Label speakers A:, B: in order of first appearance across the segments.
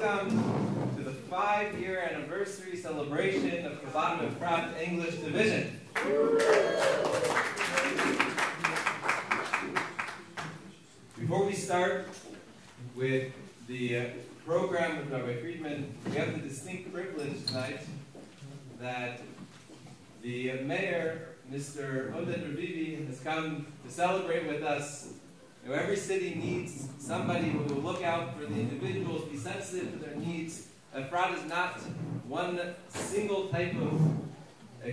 A: welcome to the 5-year anniversary celebration of Chabad Efrat English Division. Before we start with the program with Rabbi Friedman, we have the distinct privilege tonight that the mayor, Mr. Oded Ravivi, has come to celebrate with us. You know, every city needs somebody who will look out for the individuals, be sensitive to their needs. Efrat is not one single type of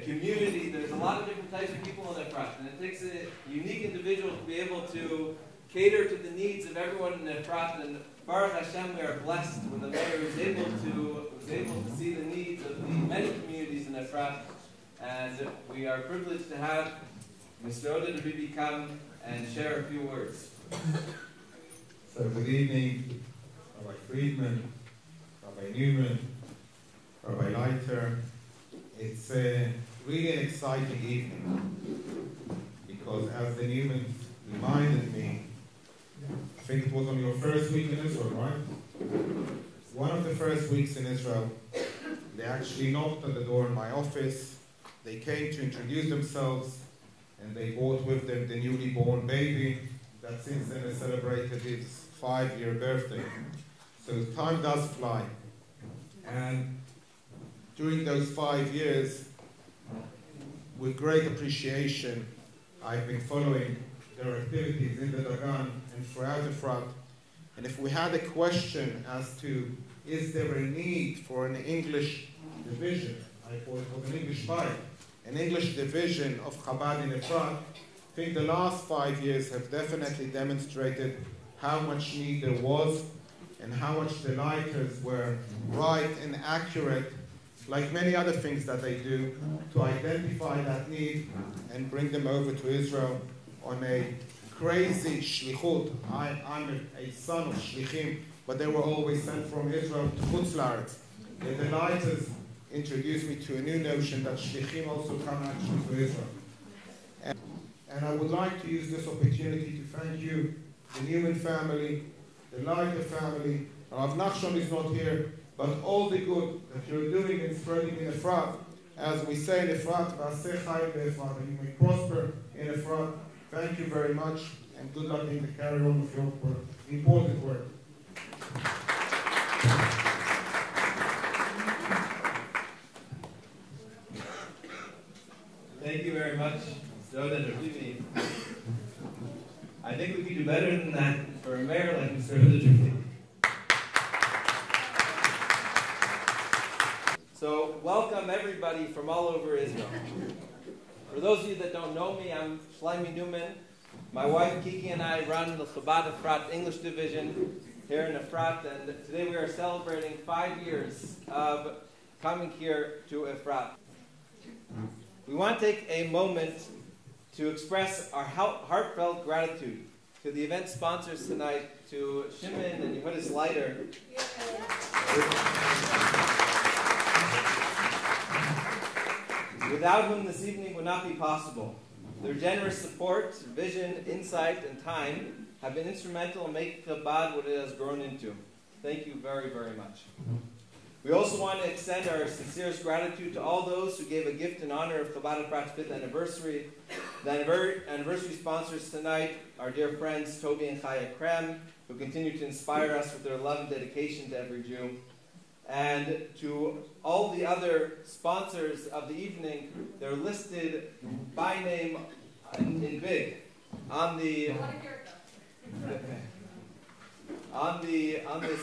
A: community. There's a lot of different types of people in Efrat, and it takes a unique individual to be able to cater to the needs of everyone in Efrat. And Baruch Hashem, we are blessed with the mayor who was able to see the needs of the many communities in Efrat, and we are privileged to have Mr. Oded Ravivi come and share a few words.
B: So good evening, Rabbi Friedman, Rabbi Newman, Rabbi Leiter. It's really an exciting evening because, as the Newmans reminded me, I think it was on your first week in Israel, right? One of the first weeks in Israel, they actually knocked on the door in my office. They came to introduce themselves, and they brought with them the newly born baby that since then has celebrated its 5-year birthday. So time does fly. And during those 5 years, with great appreciation, I've been following their activities in the Dagan and throughout Efrat. And if we had a question as to, is there a need for an English division, I thought it was an English bite, an English division of Chabad in Efrat, I think the last 5 years have definitely demonstrated how much need there was and how much the Leiters were right and accurate, like many other things that they do, to identify that need and bring them over to Israel on a crazy shlichut. I'm a son of shlichim, but they were always sent from Israel to Chutz La'aretz. The Leiters introduced me to a new notion that shlichim also come actually to Israel. And I would like to use this opportunity to thank you, the Newman family, the Leiter family. Rav Nachshon is not here, but all the good that you're doing and spreading in Efrat, as we say in Efrat, v'aseh Chaim be'Efrat, and you may prosper in Efrat. Thank you very much, and good luck in the carry on of your work, important work.
A: Thank you very much, Mr. Oded Ravivi. I think we could do better than that for a mayor like Mr. Oded Ravivi. So, welcome everybody from all over Israel. For those of you that don't know me, I'm Shlomi Newman. My wife Kiki and I run the Chabad Efrat English Division here in Efrat, and today we are celebrating 5 years of coming here to Efrat. We want to take a moment to express our heartfelt gratitude to the event sponsors tonight, to Shimon and Yehudis Leiter. Without whom this evening would not be possible. Their generous support, vision, insight, and time have been instrumental in making Chabad what it has grown into. Thank you very, very much. We also want to extend our sincerest gratitude to all those who gave a gift in honor of Chabad Efrat's 5th anniversary. The anniversary sponsors tonight, our dear friends Toby and Chaya Krem, who continue to inspire us with their love and dedication to every Jew. And to all the other sponsors of the evening, they're listed by name in big on the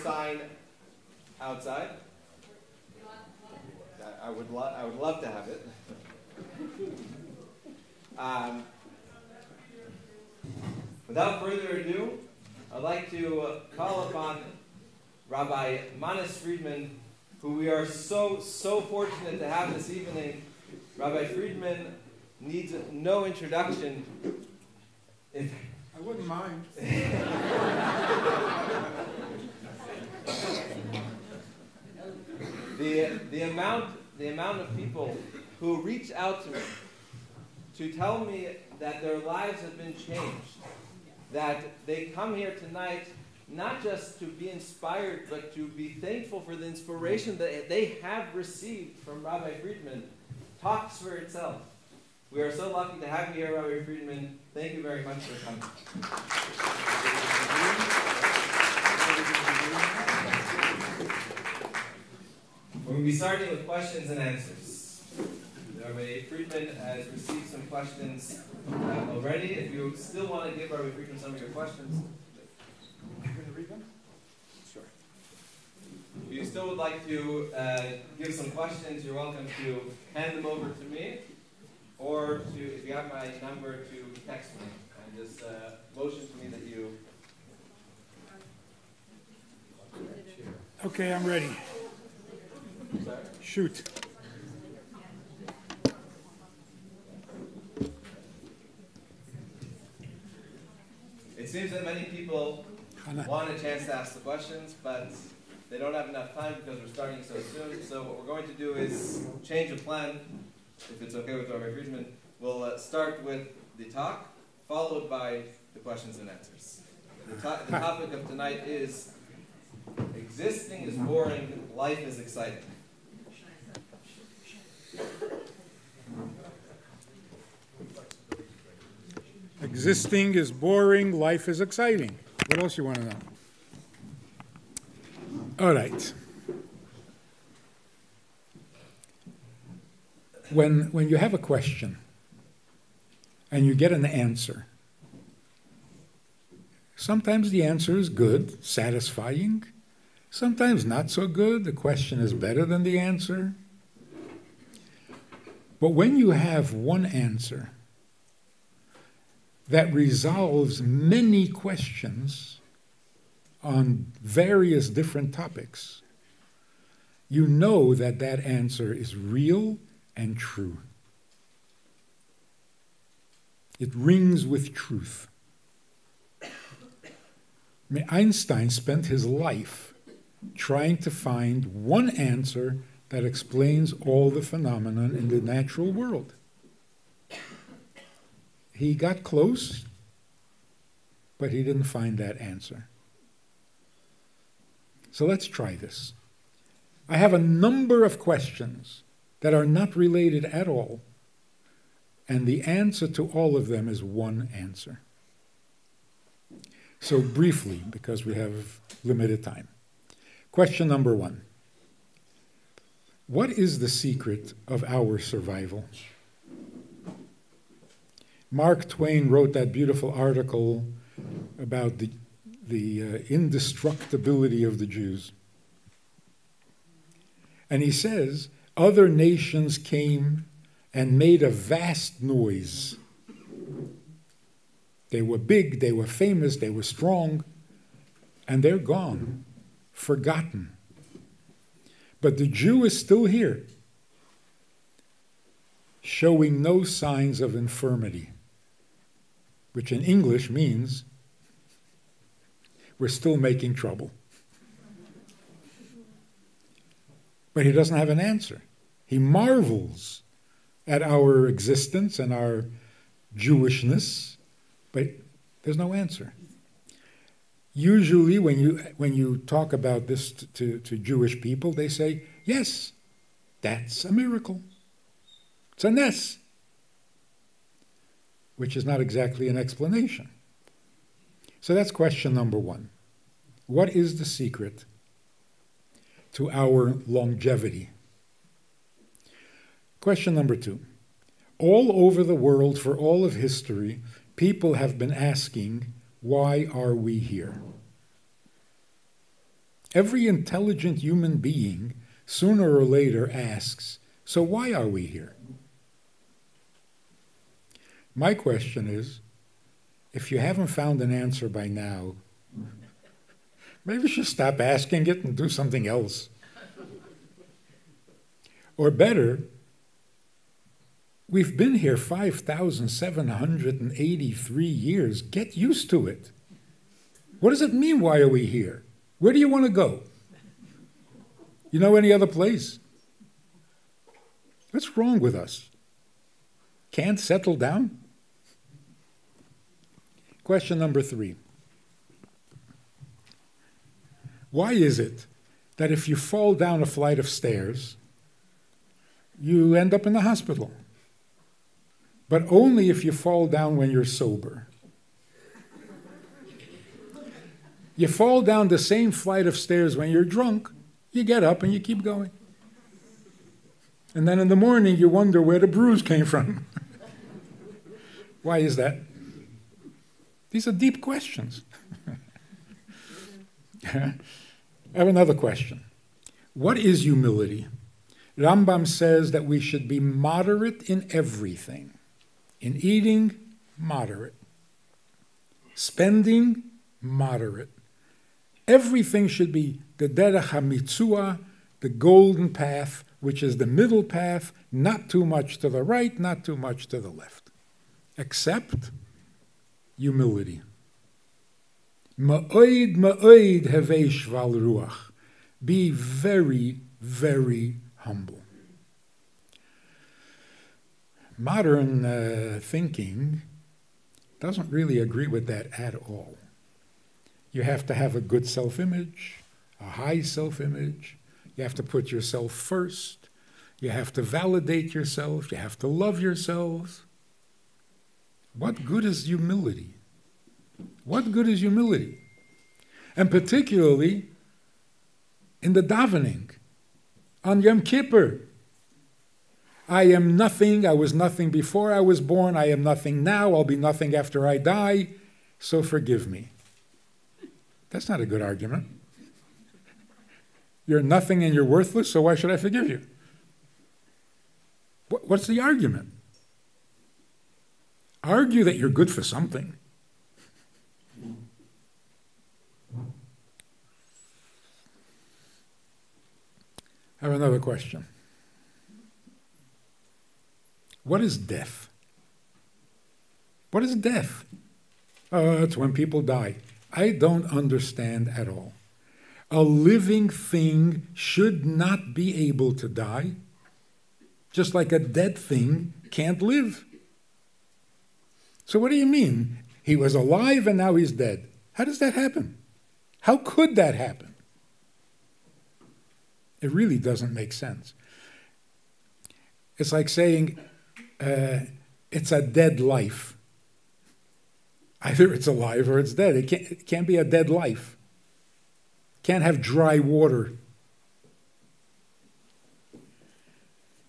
A: sign outside. I would love to have it. Without further ado, I'd like to call upon Rabbi Manis Friedman, who we are so fortunate to have this evening. Rabbi Friedman needs no introduction.
C: I wouldn't mind.
A: The amount of people who reach out to me to tell me that their lives have been changed, that they come here tonight not just to be inspired, but to be thankful for the inspiration that they have received from Rabbi Friedman, talks for itself. We are so lucky to have you here, Rabbi Friedman. Thank you very much for coming. We'll be starting with questions and answers. Rabbi Friedman has received some questions already. If you still want to give Rabbi Friedman some of your questions.
C: You're going to read them?
A: Sure. If you still would like to give some questions, you're welcome to hand them over to me, or to, if you have my number, to text me and just motion to me that you.
C: Okay, I'm ready.
A: Sorry?
C: Shoot.
A: It seems that many people want a chance to ask the questions, but they don't have enough time because we're starting so soon. So what we're going to do is change the plan, if it's okay with Rabbi Friedman. We'll start with the talk, followed by the questions and answers. The topic of tonight is existing is boring, life is exciting.
C: Existing is boring, life is exciting. What else you want to know? All right. When you have a question and you get an answer, sometimes the answer is good, satisfying. Sometimes not so good. The question is better than the answer. But when you have one answer that resolves many questions on various different topics, you know that that answer is real and true. It rings with truth. Einstein spent his life trying to find one answer that explains all the phenomena in the natural world. He got close, but he didn't find that answer. So let's try this. I have a number of questions that are not related at all, and the answer to all of them is one answer. So briefly, because we have limited time. Question number one. What is the secret of our survival? Mark Twain wrote that beautiful article about the indestructibility of the Jews. And he says, other nations came and made a vast noise. They were big, they were famous, they were strong, and they're gone, forgotten. But the Jew is still here, showing no signs of infirmity, which in English means we're still making trouble. But he doesn't have an answer. He marvels at our existence and our Jewishness, but there's no answer. Usually when you talk about this to Jewish people, they say, yes, that's a miracle. It's a ness, which is not exactly an explanation. So that's question number one. What is the secret to our longevity? Question number two. All over the world, for all of history, people have been asking, why are we here? Every intelligent human being, sooner or later, asks, so why are we here? My question is, if you haven't found an answer by now, maybe you should stop asking it and do something else. Or better, we've been here 5,783 years. Get used to it. What does it mean, why are we here? Where do you want to go? You know any other place? What's wrong with us? Can't settle down? Question number three. Why is it that if you fall down a flight of stairs, you end up in the hospital? But only if you fall down when you're sober. You fall down the same flight of stairs when you're drunk, you get up and you keep going. And then in the morning you wonder where the bruise came from. Why is that? These are deep questions. I have another question. What is humility? Rambam says that we should be moderate in everything. In eating, moderate. Spending, moderate. Everything should be the derech hamitzua, the golden path, which is the middle path, not too much to the right, not too much to the left. Except humility. Ma'oid ma'oid hevei shval ruach. Be very, very humble. Modern thinking doesn't really agree with that at all. You have to have a good self-image, a high self-image. You have to put yourself first. You have to validate yourself. You have to love yourself. What good is humility? What good is humility? And particularly in the davening, on Yom Kippur. I am nothing, I was nothing before I was born, I am nothing now, I'll be nothing after I die, so forgive me. That's not a good argument. You're nothing and you're worthless, so why should I forgive you? What's the argument? Argue that you're good for something. I have another question. What is death? What is death? It's when people die. I don't understand at all. A living thing should not be able to die, just like a dead thing can't live. So what do you mean? He was alive and now he's dead. How does that happen? How could that happen? It really doesn't make sense. It's like saying it's a dead life. Either it's alive or it's dead. It can't be a dead life. Can't have dry water.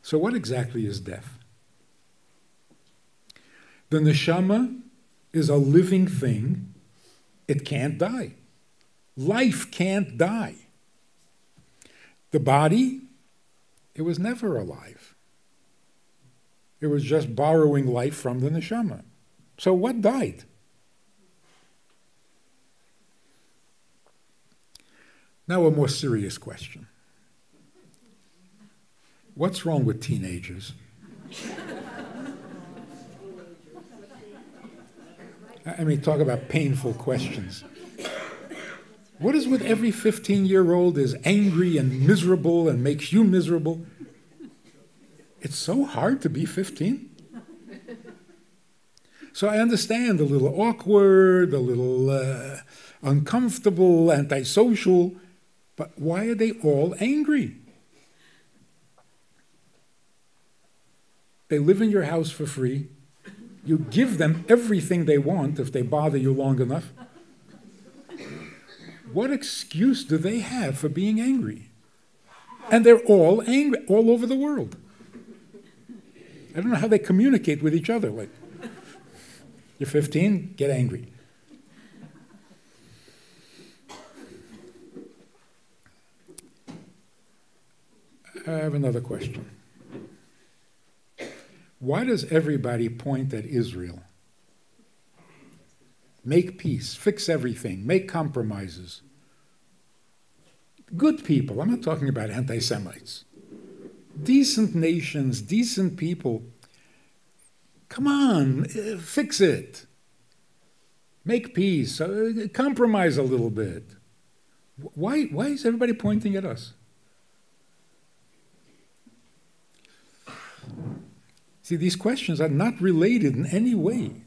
C: So what exactly is death? The neshama is a living thing. It can't die. Life can't die. The body, it was never alive. It was just borrowing life from the neshama. So what died? Now a more serious question. What's wrong with teenagers? I mean, talk about painful questions. What is with every 15-year-old is angry and miserable and makes you miserable? It's so hard to be 15. So I understand a little awkward, a little uncomfortable, antisocial, but why are they all angry? They live in your house for free. You give them everything they want if they bother you long enough. What excuse do they have for being angry? And they're all angry, all over the world. I don't know how they communicate with each other. Like, you're 15, get angry. I have another question. Why does everybody point at Israel? Make peace, fix everything, make compromises. Good people, I'm not talking about anti-Semites. Decent nations, decent people. Come on, fix it. Make peace, compromise a little bit. Why is everybody pointing at us? See, these questions are not related in any way.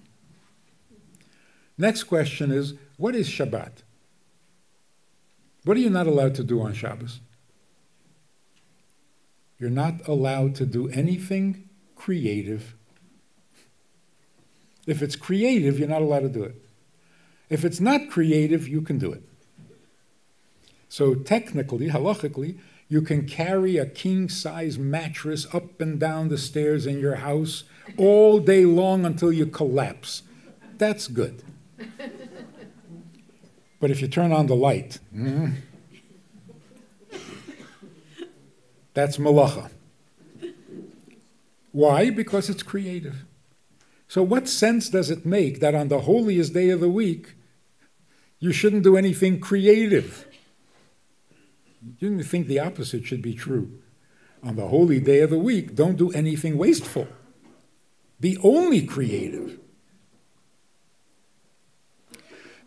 C: Next question is, what is Shabbat? What are you not allowed to do on Shabbos? You're not allowed to do anything creative. If it's creative, you're not allowed to do it. If it's not creative, you can do it. So technically, halachically, you can carry a king-size mattress up and down the stairs in your house all day long until you collapse. That's good. But if you turn on the light, that's malacha. Why? Because it's creative. So what sense does it make that on the holiest day of the week, you shouldn't do anything creative? You think the opposite should be true. On the holy day of the week, don't do anything wasteful. Be only creative.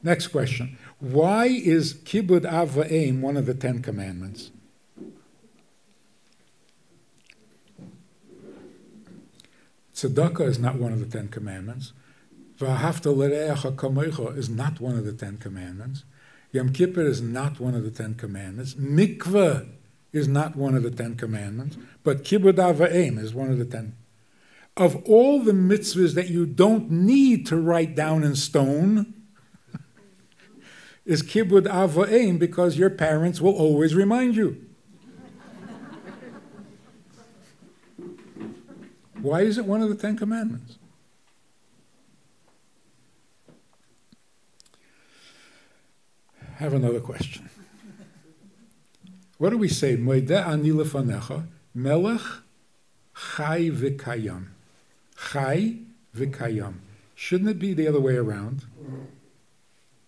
C: Next question. Why is Kibud Av V'Eim one of the 10 Commandments? Tzedakah is not one of the 10 Commandments. V'ahavta l're'echa kamocha is not one of the 10 Commandments. Yom Kippur is not one of the 10 Commandments. Mikveh is not one of the 10 Commandments. But Kibud Av V'Eim is one of the 10. Of all the mitzvahs that you don't need to write down in stone, is Kibud Av V'Eim, because your parents will always remind you. Why is it one of the 10 Commandments? I have another question. What do we say? Moedeh ani lefanecha, melech chai v'kayam. Chai v'kayam. Shouldn't it be the other way around?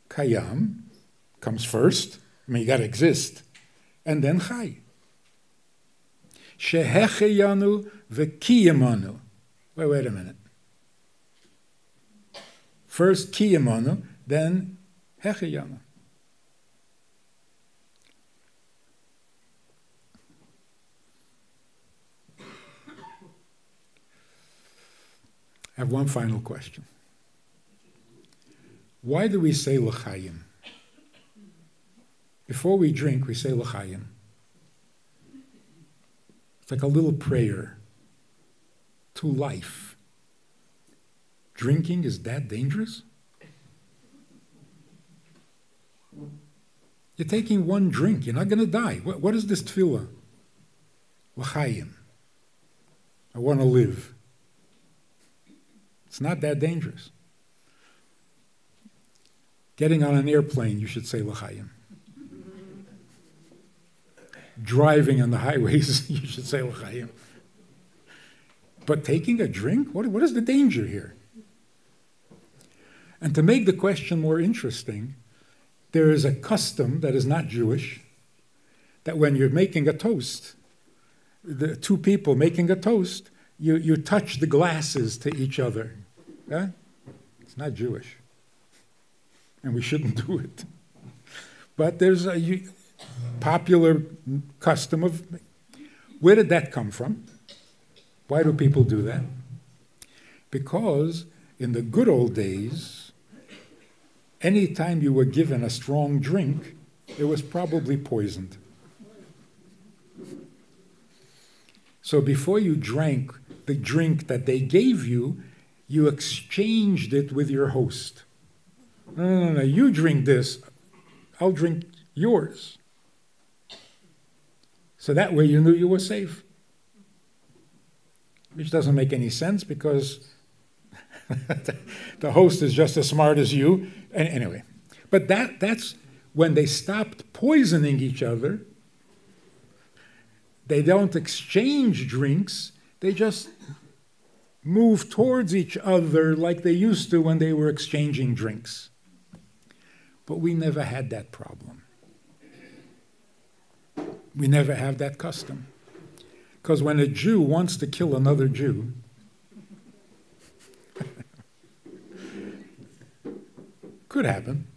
C: Kayam comes first. I mean, you got to exist. And then chai. Shehecheyanu v'kiyamanu. Wait a minute. First kiyamanu, then hecheyanu. I have one final question. Why do we say l'chaim? Before we drink, we say l'chaim. It's like a little prayer to life. Drinking is that dangerous? You're taking one drink. You're not going to die. What is this tefillah? L'chaim. I want to live. It's not that dangerous. Getting on an airplane, you should say l'chaim. Driving on the highways, you should say l'chaim. But taking a drink, what is the danger here? And to make the question more interesting, there is a custom that is not Jewish, that when you're making a toast, the two people making a toast, you touch the glasses to each other. Yeah? It's not Jewish. And we shouldn't do it. But there's a popular custom of... Where did that come from? Why do people do that? Because in the good old days, any time you were given a strong drink, it was probably poisoned. So before you drank the drink that they gave you, you exchanged it with your host. No, you drink this, I'll drink yours. So that way you knew you were safe. Which doesn't make any sense because the host is just as smart as you. Anyway, but that's when they stopped poisoning each other. They don't exchange drinks. They just move towards each other like they used to when they were exchanging drinks. But we never had that problem. We never have that custom. Because when a Jew wants to kill another Jew, could happen.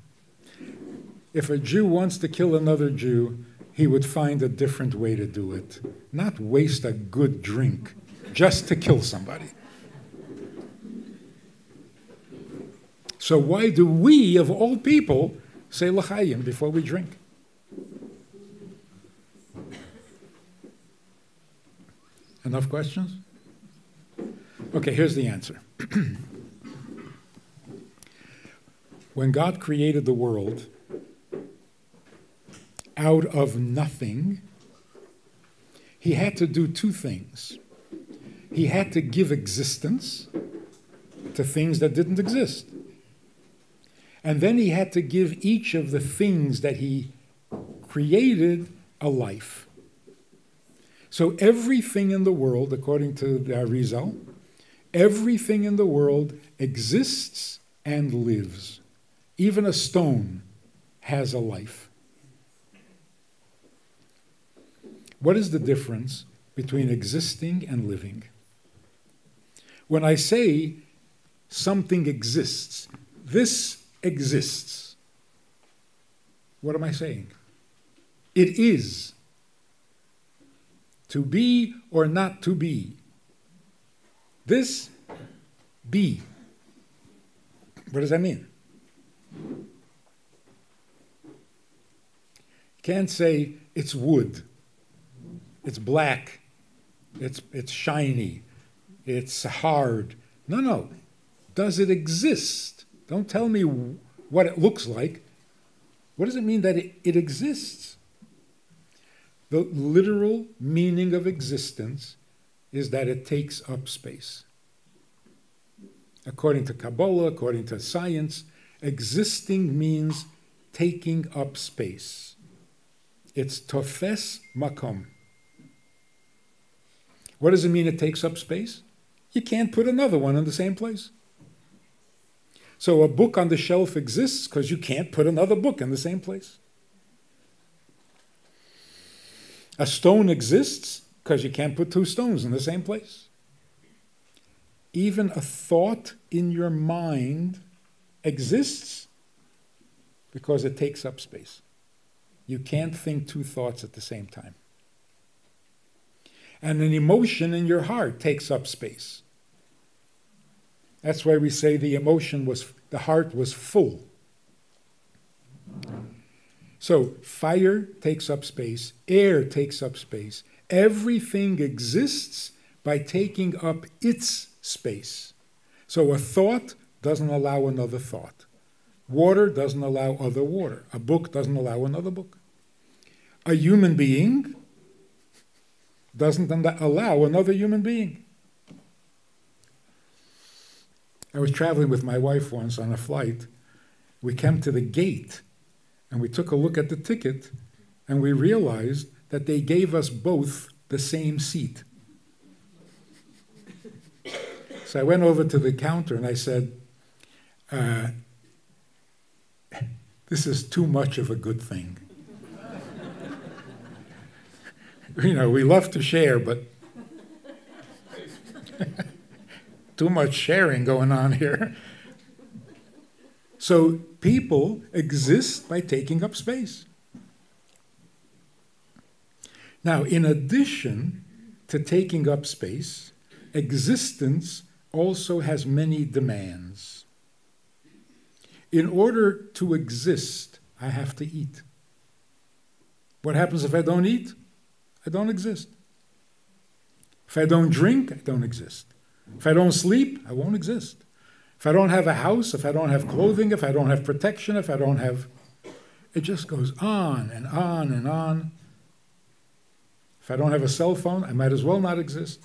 C: If a Jew wants to kill another Jew, he would find a different way to do it. Not waste a good drink just to kill somebody. So why do we, of all people, say l'chaim before we drink? Enough questions? Okay, here's the answer. When God created the world out of nothing, he had to do two things. He had to give existence to things that didn't exist. And then he had to give each of the things that he created a life. So everything in the world, according to the Arizal, everything in the world exists and lives. Even a stone has a life. What is the difference between existing and living? When I say something exists, this exists, what am I saying? It is. To be or not to be. This, be. What does that mean? Can't say it's wood, it's black, it's shiny, it's hard. No. Does it exist? Don't tell me what it looks like. What does it mean that it exists? The literal meaning of existence is that it takes up space. According to Kabbalah, according to science, existing means taking up space. It's tofes makom. What does it mean it takes up space? You can't put another one in the same place. So a book on the shelf exists because you can't put another book in the same place. A stone exists because you can't put two stones in the same place. Even a thought in your mind exists because it takes up space. You can't think two thoughts at the same time. And an emotion in your heart takes up space. That's why we say the heart was full. So fire takes up space, air takes up space. Everything exists by taking up its space. So a thought doesn't allow another thought. Water doesn't allow other water. A book doesn't allow another book. A human being doesn't allow another human being. I was traveling with my wife once on a flight. We came to the gate and we took a look at the ticket and we realized that they gave us both the same seat. So I went over to the counter and I said, this is too much of a good thing. You know, we love to share, but too much sharing going on here. So people exist by taking up space. Now, in addition to taking up space, existence also has many demands. In order to exist, I have to eat. What happens if I don't eat? I don't exist. If I don't drink, I don't exist. If I don't sleep, I won't exist. If I don't have a house, if I don't have clothing, if I don't have protection, if I don't have... It just goes on and on and on. If I don't have a cell phone, I might as well not exist.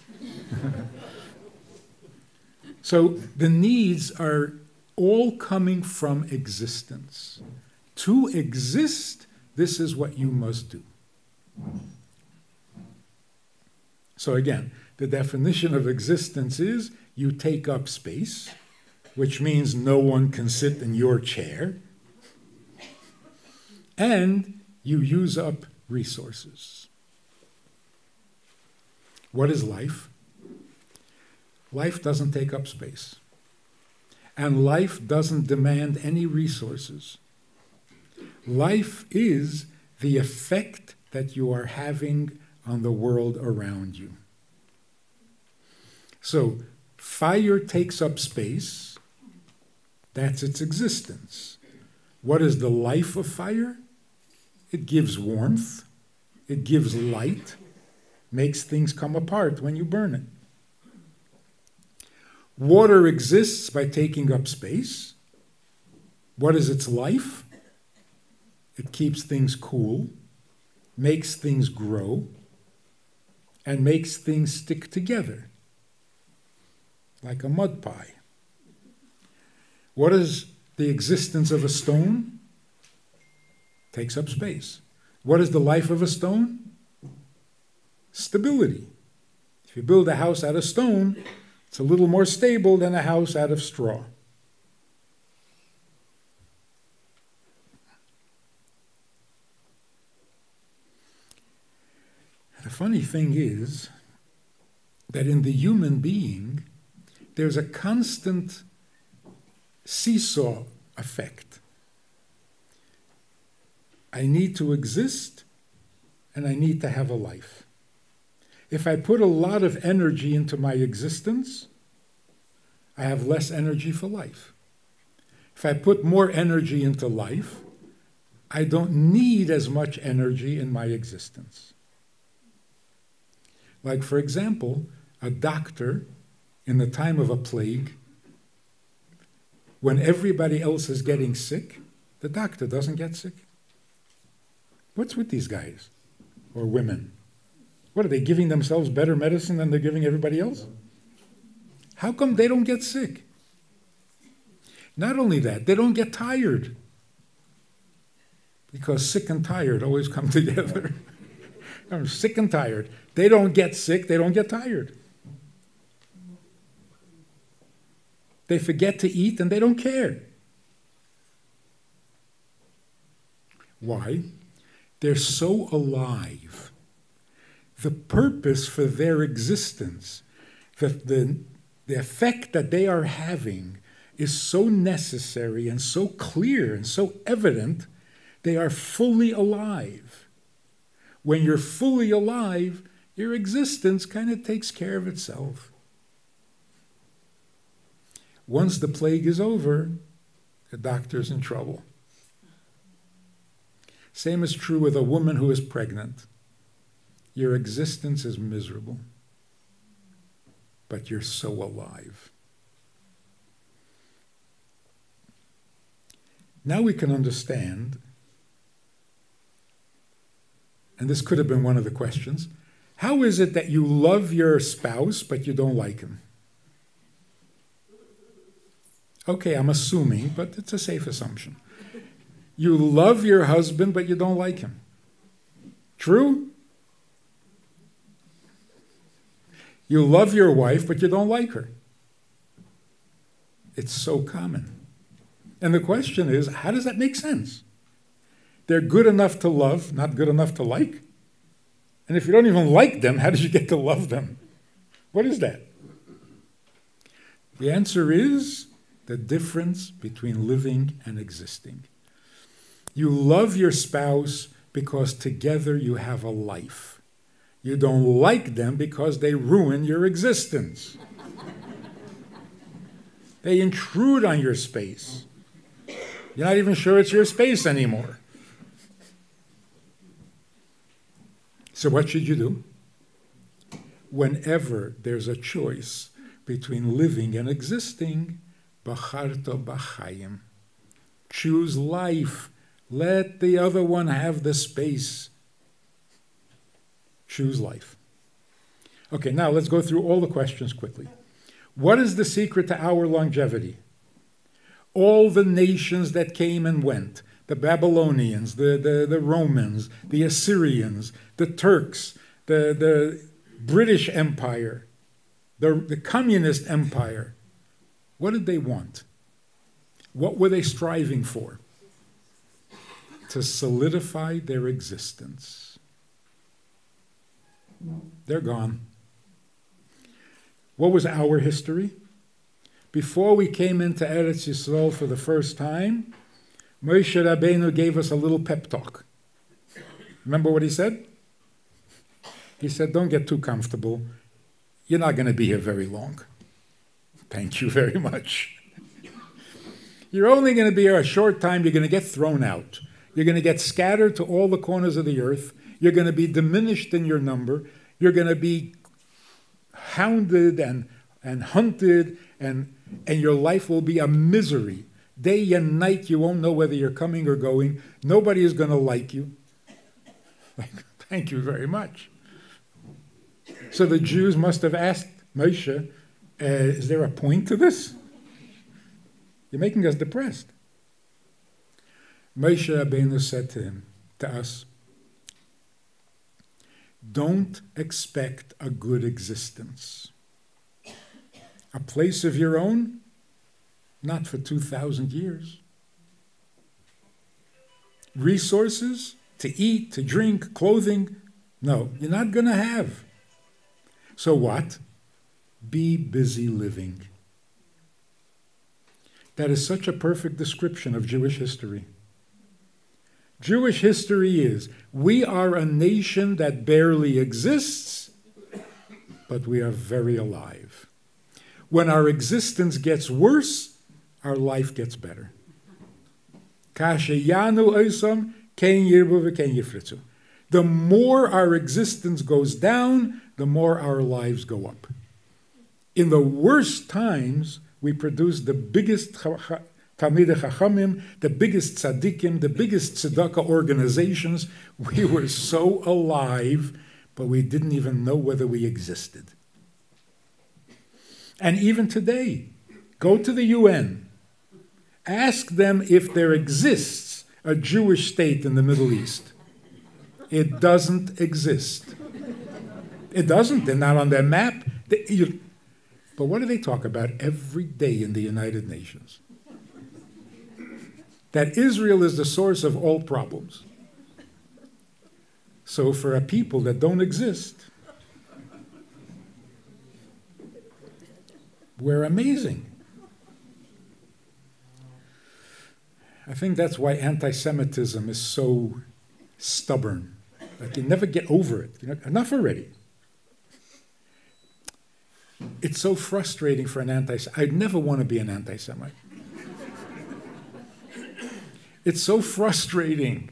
C: So the needs are all coming from existence. To exist, this is what you must do. So again, the definition of existence is you take up space, which means no one can sit in your chair, and you use up resources. What is life? Life doesn't take up space. And life doesn't demand any resources. Life is the effect that you are having on the world around you. So, fire takes up space. That's its existence. What is the life of fire? It gives warmth. It gives light. makes things come apart when you burn it. Water exists by taking up space. What is its life? It keeps things cool, makes things grow, and makes things stick together, like a mud pie. What is the existence of a stone? Takes up space. What is the life of a stone? Stability. If you build a house out of stone, it's a little more stable than a house out of straw. The funny thing is that in the human being, there's a constant seesaw effect. I need to exist, and I need to have a life. If I put a lot of energy into my existence, I have less energy for life. If I put more energy into life, I don't need as much energy in my existence. Like, for example, a doctor in the time of a plague, when everybody else is getting sick, the doctor doesn't get sick. What's with these guys or women? What, are they giving themselves better medicine than they're giving everybody else? How come they don't get sick? Not only that, they don't get tired. Because sick and tired always come together. I'm sick and tired. They don't get sick, they don't get tired. They forget to eat and they don't care. Why? They're so alive. The purpose for their existence, the effect that they are having is so necessary and so clear and so evident, they are fully alive. When you're fully alive, your existence kind of takes care of itself. Once the plague is over, the doctor's in trouble. Same is true with a woman who is pregnant. Your existence is miserable, but you're so alive. Now we can understand, and this could have been one of the questions, how is it that you love your spouse but you don't like him? Okay, I'm assuming, but it's a safe assumption. You love your husband but you don't like him. True? You love your wife but you don't like her. It's so common. And the question is, how does that make sense? They're good enough to love, not good enough to like. And if you don't even like them, how did you get to love them? What is that? The answer is the difference between living and existing. You love your spouse because together you have a life. You don't like them because they ruin your existence. They intrude on your space. You're not even sure it's your space anymore. So what should you do? Whenever there's a choice between living and existing, bacharto b'chaim. Choose life. Let the other one have the space. Choose life. Okay, now let's go through all the questions quickly. What is the secret to our longevity? All the nations that came and went, the Babylonians, the Romans, the Assyrians, the Turks, the British Empire, the Communist Empire, what did they want? What were they striving for? To solidify their existence. They're gone. What was our history? Before we came into Eretz Yisrael for the first time, Moshe Rabbeinu gave us a little pep talk. Remember what he said? He said, don't get too comfortable. You're not going to be here very long. Thank you very much. You're only going to be here a short time. You're going to get thrown out. You're going to get scattered to all the corners of the earth. You're going to be diminished in your number. You're going to be hounded and hunted, and your life will be a misery. Day and night, you won't know whether you're coming or going. Nobody is going to like you. Thank you very much. So the Jews must have asked Moshe, is there a point to this? You're making us depressed. Moshe Rabbeinu said to us, don't expect a good existence. A place of your own? Not for 2,000 years. Resources to eat, to drink, clothing? No, you're not going to have. So what? Be busy living. That is such a perfect description of Jewish history. Jewish history is, we are a nation that barely exists, but we are very alive. When our existence gets worse, our life gets better. The more our existence goes down, the more our lives go up. In the worst times, we produce the biggest Talmidei Chachamim, the biggest tzaddikim, the biggest tzedakah organizations. We were so alive, but we didn't even know whether we existed. And even today, go to the UN, ask them if there exists a Jewish state in the Middle East. It doesn't exist. It doesn't. They're not on their map. But what do they talk about every day in the United Nations? That Israel is the source of all problems. So for a people that don't exist, we're amazing. I think that's why anti-Semitism is so stubborn. Like you never get over it. Enough already. It's so frustrating for an anti-Semite. I'd never want to be an anti-Semite. It's so frustrating.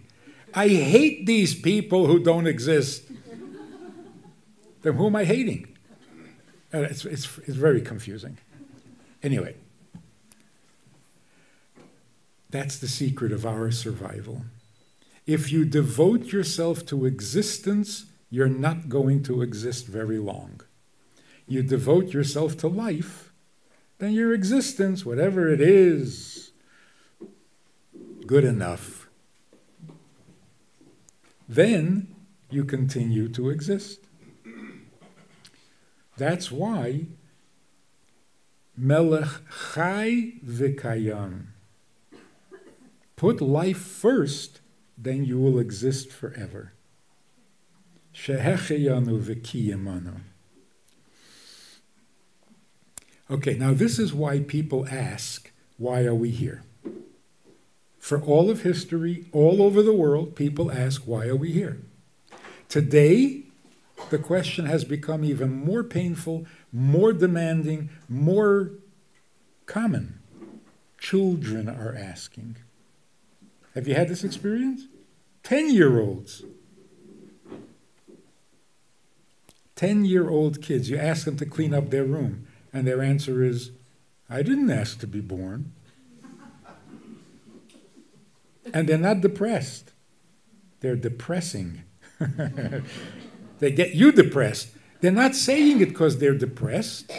C: I hate these people who don't exist. Then who am I hating? It's very confusing. Anyway, that's the secret of our survival. If you devote yourself to existence, you're not going to exist very long. You devote yourself to life, then your existence, whatever it is, good enough. Then you continue to exist. That's why Melech Chai V'Kayam. Put life first, then you will exist forever. Shehecheyanu V'Kiyamanu. Okay, now this is why people ask, why are we here? For all of history, all over the world, people ask, why are we here? Today, the question has become even more painful, more demanding, more common. Children are asking. Have you had this experience? 10-year-olds. 10-year-old kids, you ask them to clean up their room, and their answer is, I didn't ask to be born. And they're not depressed. They're depressing. They get you depressed. They're not saying it because they're depressed.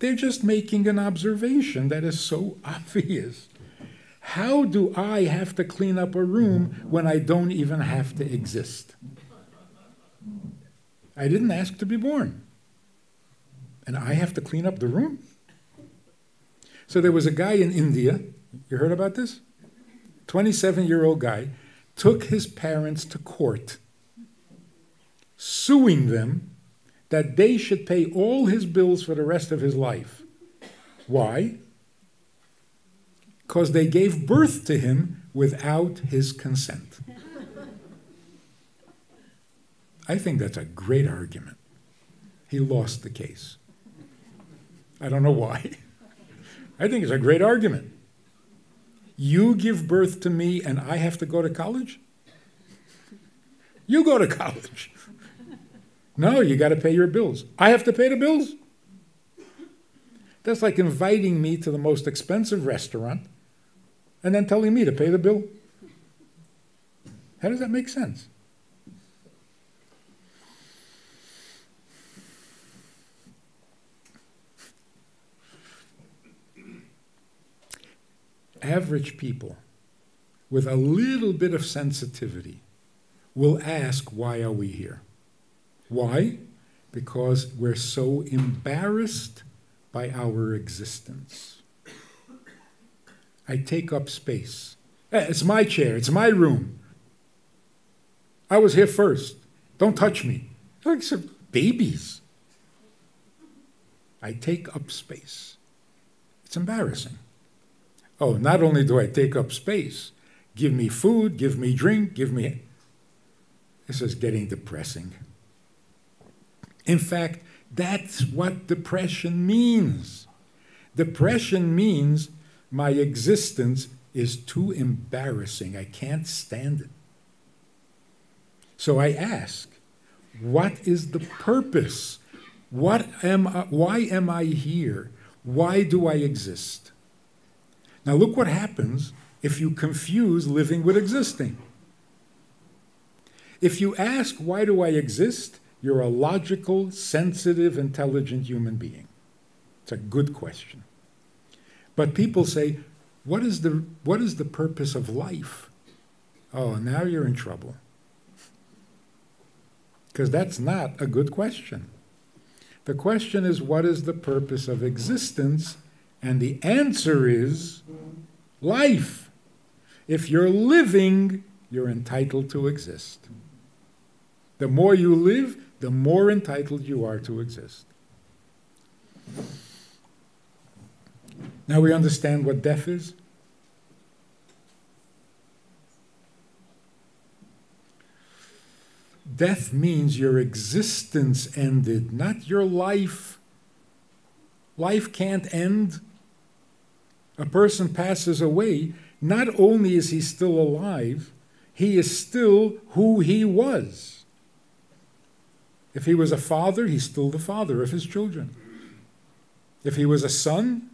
C: They're just making an observation that is so obvious. How do I have to clean up a room when I don't even have to exist? I didn't ask to be born. And I have to clean up the room? So there was a guy in India, you heard about this? 27-year-old guy, took his parents to court, suing them that they should pay all his bills for the rest of his life. Why? Because they gave birth to him without his consent. I think that's a great argument. He lost the case. I don't know why. I think it's a great argument. You give birth to me and I have to go to college? You go to college. No, you got to pay your bills. I have to pay the bills? That's like inviting me to the most expensive restaurant and then telling me to pay the bill. How does that make sense? Average people with a little bit of sensitivity will ask, why are we here? Why? Because we're so embarrassed by our existence. I take up space. It's my chair, it's my room. I was here first. Don't touch me. Like some babies. I take up space. It's embarrassing. Oh, not only do I take up space, give me food, give me drink, give me... This is getting depressing. In fact, that's what depression means. Depression means my existence is too embarrassing. I can't stand it. So I ask, what is the purpose? Why am I here? Why do I exist? Now look what happens if you confuse living with existing. If you ask, why do I exist? You're a logical, sensitive, intelligent human being. It's a good question. But people say, what is the purpose of life? Oh, now you're in trouble. Because that's not a good question. The question is, what is the purpose of existence? And the answer is life. If you're living, you're entitled to exist. The more you live, the more entitled you are to exist. Now we understand what death is? Death means your existence ended, not your life. Life can't end. A person passes away, not only is he still alive, he is still who he was. If he was a father, he's still the father of his children. If he was a son,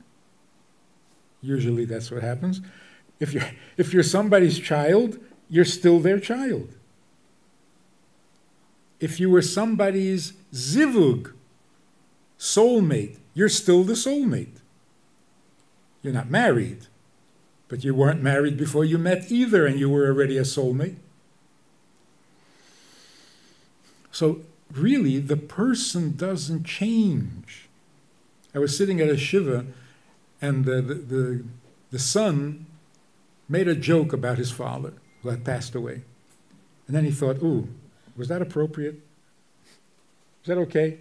C: usually that's what happens. If you're somebody's child, you're still their child. If you were somebody's zivug, soulmate, you're still the soulmate. You're not married, but you weren't married before you met either, and you were already a soulmate. So really, the person doesn't change. I was sitting at a shiva, and the son made a joke about his father, who had passed away. And then he thought, ooh, was that appropriate? Is that okay?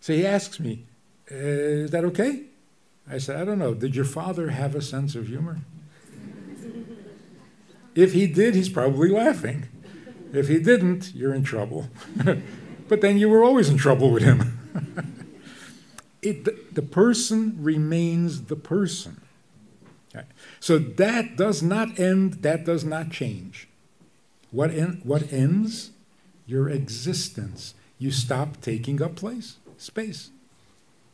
C: So he asks me, is that okay? I said, I don't know. Did your father have a sense of humor? If he did, he's probably laughing. If he didn't, you're in trouble. But then you were always in trouble with him. The person remains the person. Okay. So that does not end, that does not change. What ends? Your existence. You stop taking up space.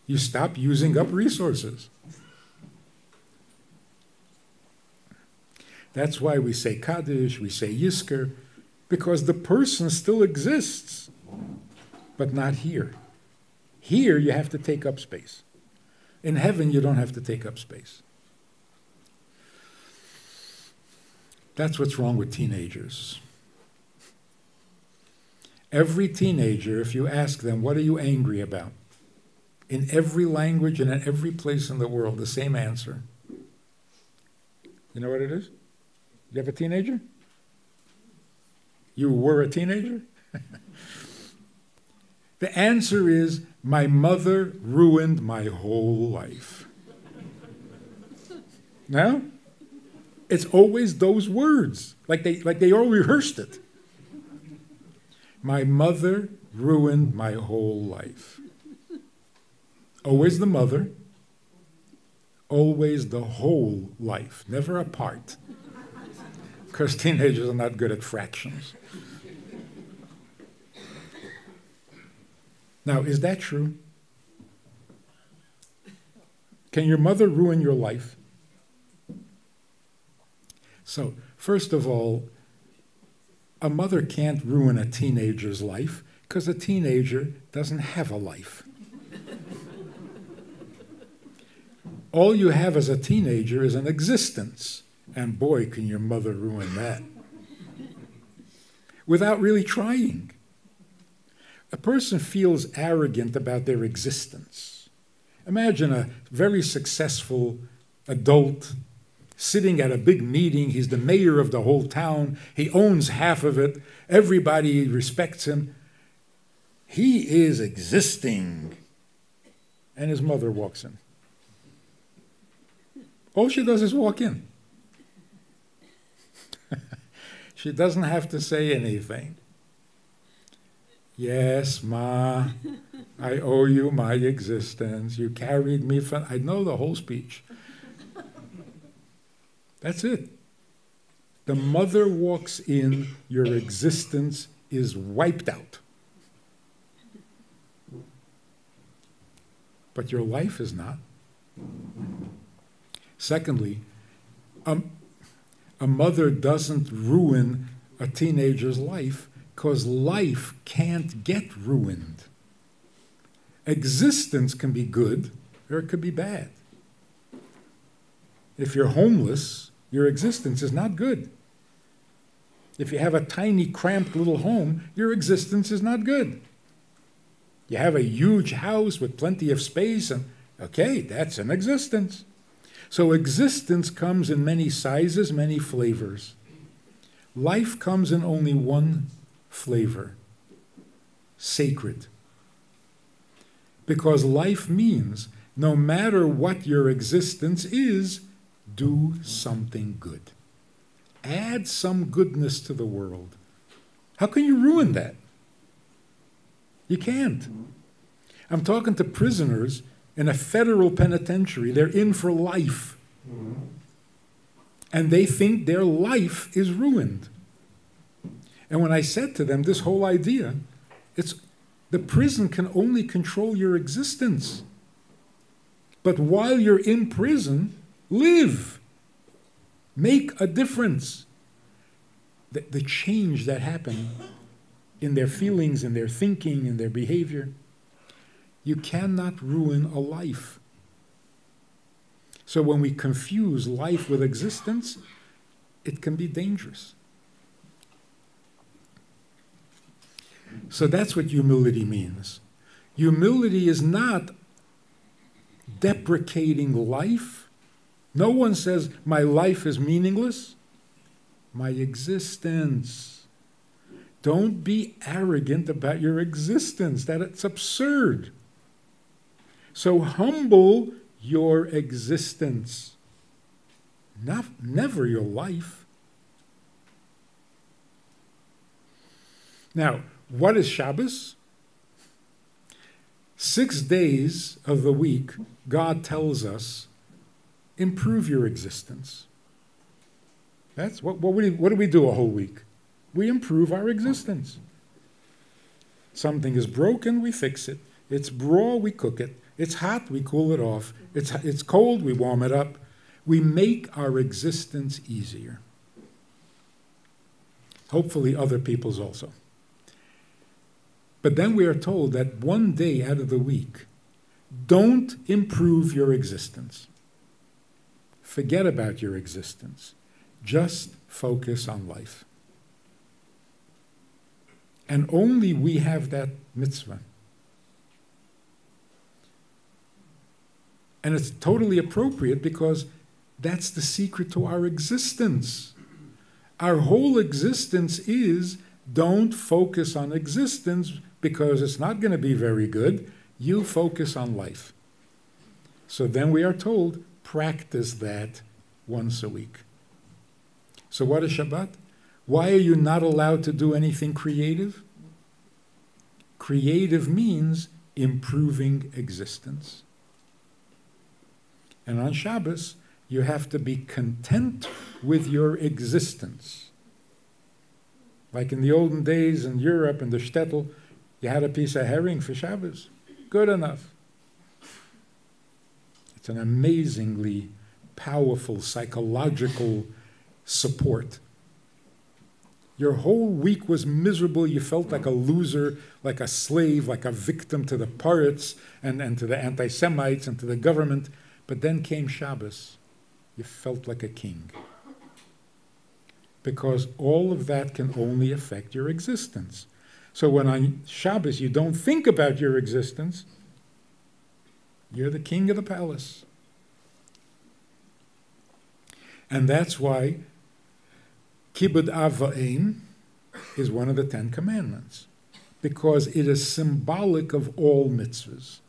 C: You stop using up resources. That's why we say Kaddish, we say Yisker, because the person still exists, but not here. Here you have to take up space. In heaven you don't have to take up space. That's what's wrong with teenagers. Every teenager, if you ask them, what are you angry about? In every language and in every place in the world, the same answer. You know what it is? You have a teenager? You were a teenager? The answer is, my mother ruined my whole life. No? It's always those words, like they all rehearsed it. My mother ruined my whole life. Always the mother, always the whole life, never a part. Because teenagers are not good at fractions. Now, is that true? Can your mother ruin your life? So, first of all, a mother can't ruin a teenager's life because a teenager doesn't have a life. All you have as a teenager is an existence, and boy, can your mother ruin that. Without really trying. A person feels arrogant about their existence. Imagine a very successful adult sitting at a big meeting. He's the mayor of the whole town. He owns half of it. Everybody respects him. He is existing. And his mother walks in. All she does is walk in. She doesn't have to say anything. Yes, Ma, I owe you my existence. You carried me from... I know the whole speech. That's it. The mother walks in, your existence is wiped out. But your life is not. Secondly, a mother doesn't ruin a teenager's life because life can't get ruined. Existence can be good or it could be bad. If you're homeless, your existence is not good. If you have a tiny, cramped little home, your existence is not good. You have a huge house with plenty of space, and okay, that's an existence. So existence comes in many sizes, many flavors. Life comes in only one flavor: sacred. Because life means no matter what your existence is, do something good. Add some goodness to the world. How can you ruin that? You can't. I'm talking to prisoners in a federal penitentiary. They're in for life. And they think their life is ruined. And when I said to them this whole idea, it's the prison can only control your existence. But while you're in prison, live. Make a difference. The change that happened in their feelings, in their thinking, in their behavior, you cannot ruin a life. So when we confuse life with existence, it can be dangerous. So that's what humility means. Humility is not deprecating life. No one says, my life is meaningless. My existence. Don't be arrogant about your existence. That it's absurd. So humble your existence. Never your life. Now, what is Shabbos? 6 days of the week, God tells us, improve your existence. That's what do we do a whole week? We improve our existence. Something is broken, we fix it. It's raw, we cook it. It's hot, we cool it off. It's cold, we warm it up. We make our existence easier. Hopefully other people's also. But then we are told that one day out of the week, don't improve your existence. Forget about your existence. Just focus on life. And only we have that mitzvah. And it's totally appropriate because that's the secret to our existence. Our whole existence is don't focus on existence because it's not going to be very good. You focus on life. So then we are told, practice that once a week. So what is Shabbat? Why are you not allowed to do anything creative? Creative means improving existence. And on Shabbos, you have to be content with your existence. Like in the olden days in Europe and the shtetl, You had a piece of herring for Shabbos. Good enough. It's an amazingly powerful psychological support. Your whole week was miserable. You felt like a loser, like a slave, like a victim to the pirates and to the anti-Semites and to the government. But then came Shabbos. You felt like a king. Because all of that can only affect your existence. So when on Shabbos you don't think about your existence, you're the king of the palace. And that's why Kibud Av Va'em is one of the 10 Commandments, because it is symbolic of all mitzvahs.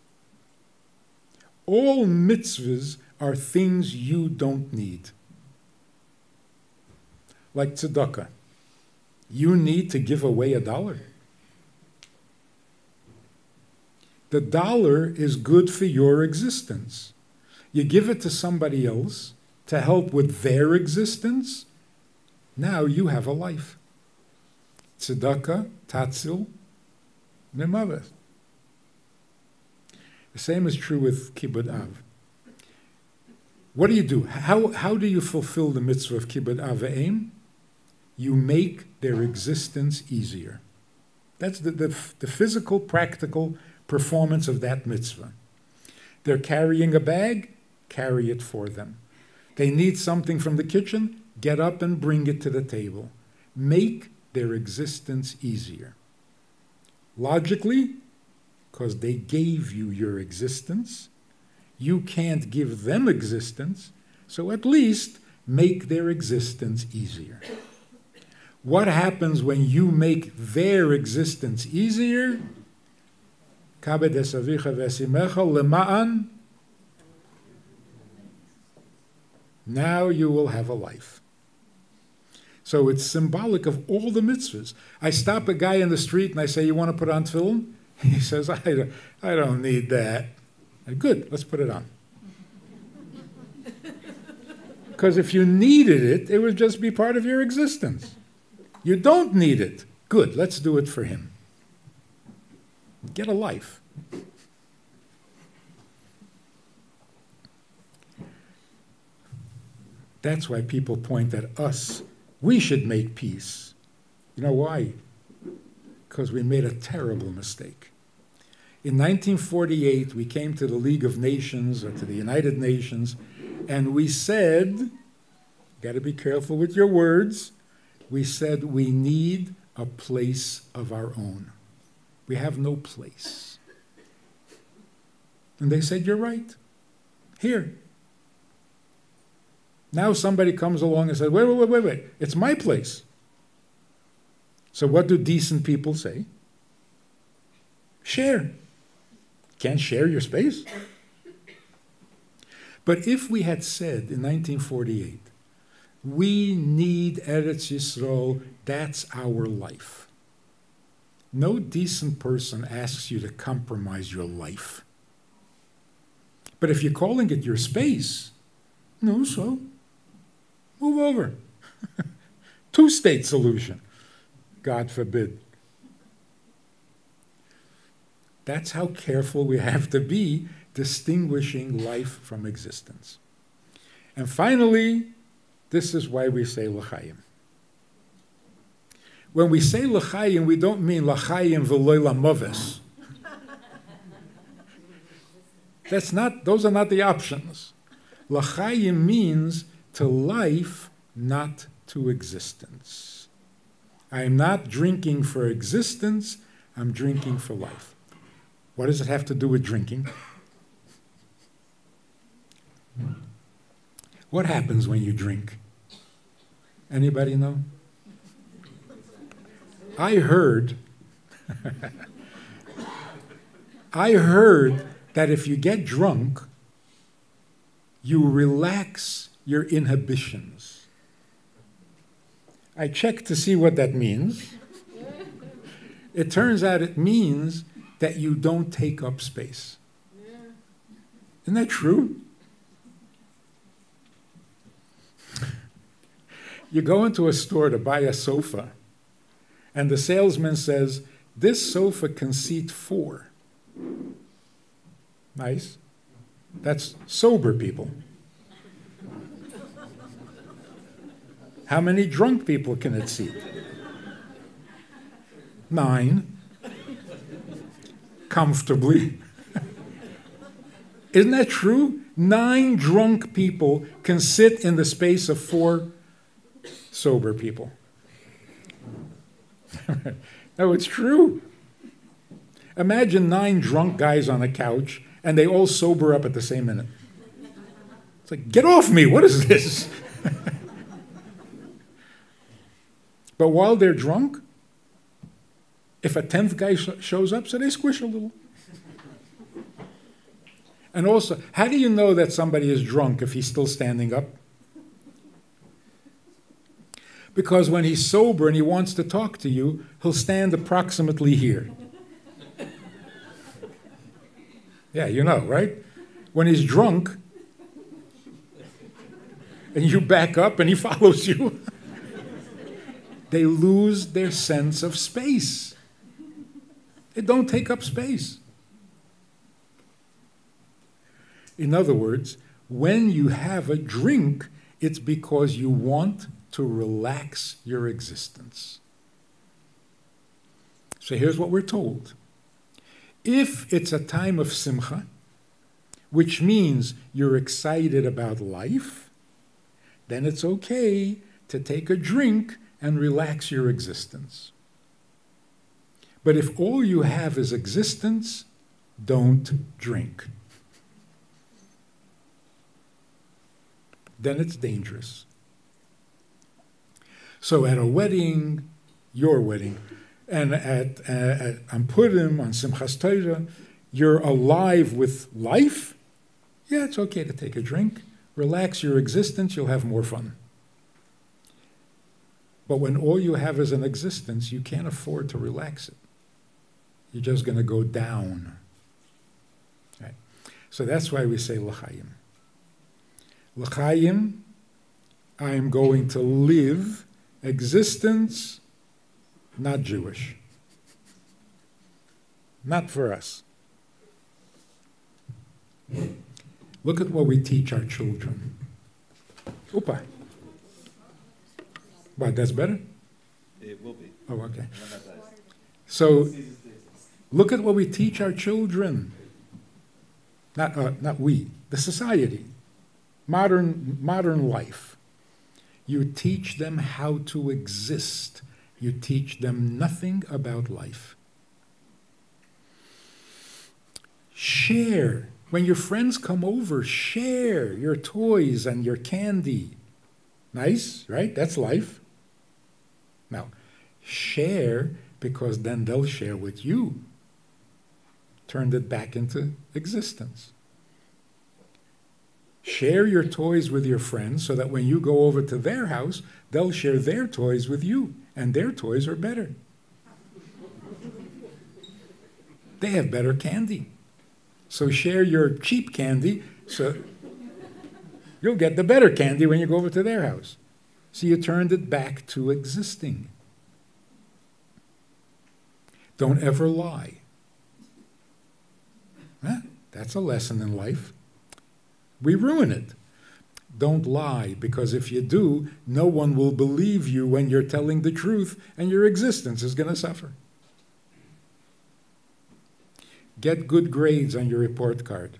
C: All mitzvahs are things you don't need. Like tzedakah. You need to give away $1. The dollar is good for your existence. You give it to somebody else to help with their existence, now you have a life. Tzedakah, tatzil, mimavet. The same is true with Kibud Av. What do? How do you fulfill the mitzvah of Kibud Av Va'em? You make their existence easier. That's the physical, practical performance of that mitzvah. They're carrying a bag, carry it for them. They need something from the kitchen, get up and bring it to the table. Make their existence easier. Logically, because they gave you your existence, you can't give them existence, so at least make their existence easier. What happens when you make their existence easier? Kabed esavicha v'esimecha lema'an. Now you will have a life. So it's symbolic of all the mitzvahs. I stop a guy in the street and I say, you want to put on tefillin? He says, I don't need that. Good, let's put it on. Because if you needed it, it would just be part of your existence. You don't need it. Good, let's do it for him. Get a life. That's why people point at us. We should make peace. You know why? Because we made a terrible mistake. In 1948, we came to the League of Nations, or to the United Nations, and we said, got to be careful with your words, we said we need a place of our own. We have no place. And they said, you're right. Here. Now somebody comes along and says, wait, it's my place. So what do decent people say? Share. Can't share your space. But if we had said in 1948, we need Eretz Yisrael, that's our life. No decent person asks you to compromise your life. But if you're calling it your space, no, so move over. Two-state solution. God forbid. That's how careful we have to be distinguishing life from existence. And finally, this is why we say l'chaim. When we say l'chaim, we don't mean l'chaim v'loy lamoves. Those are not the options. L'chaim means to life, not to existence. I am not drinking for existence, I'm drinking for life. What does it have to do with drinking? What happens when you drink? Anybody know? I heard that if you get drunk, you relax your inhibitions. I checked to see what that means. It turns out it means that you don't take up space. Isn't that true? You go into a store to buy a sofa, and the salesman says, This sofa can seat 4. Nice. That's sober people. How many drunk people can it seat? 9. Comfortably. Isn't that true? 9 drunk people can sit in the space of 4 sober people. No, it's true. Imagine 9 drunk guys on a couch and they all sober up at the same minute. It's like, get off me, what is this? But while they're drunk, if a 10th guy shows up, so they squish a little. And also, how do you know that somebody is drunk if he's still standing up? Because when he's sober and he wants to talk to you, he'll stand approximately here. Yeah, you know, right? When he's drunk, and you back up and he follows you, they lose their sense of space. They don't take up space. In other words, when you have a drink, it's because you want to relax your existence. So here's what we're told. If it's a time of simcha, which means you're excited about life, then it's okay to take a drink and relax your existence. But if all you have is existence, don't drink. Then it's dangerous. So at a wedding, your wedding, and at Purim, on Simchas Torah, you're alive with life, yeah, it's okay to take a drink. Relax your existence, you'll have more fun. But when all you have is an existence, you can't afford to relax it. You're just going to go down. Right? So that's why we say L'chaim. L'chaim, I am going to live existence, not Jewish. Not for us. Look at what we teach our children. Opa. What, that's better?
A: It will be.
C: Oh, okay. So, look at what we teach our children. Not we, the society. Modern life. You teach them how to exist. You teach them nothing about life. Share. When your friends come over, share your toys and your candy. Nice, right? That's life. Now, share because then they'll share with you. Turned it back into existence. Share your toys with your friends so that when you go over to their house, they'll share their toys with you, and their toys are better. They have better candy. So share your cheap candy so you'll get the better candy when you go over to their house. So you turned it back to existing. Don't ever lie. Huh? That's a lesson in life. We ruin it. Don't lie, because if you do, no one will believe you when you're telling the truth, and your existence is going to suffer. Get good grades on your report card.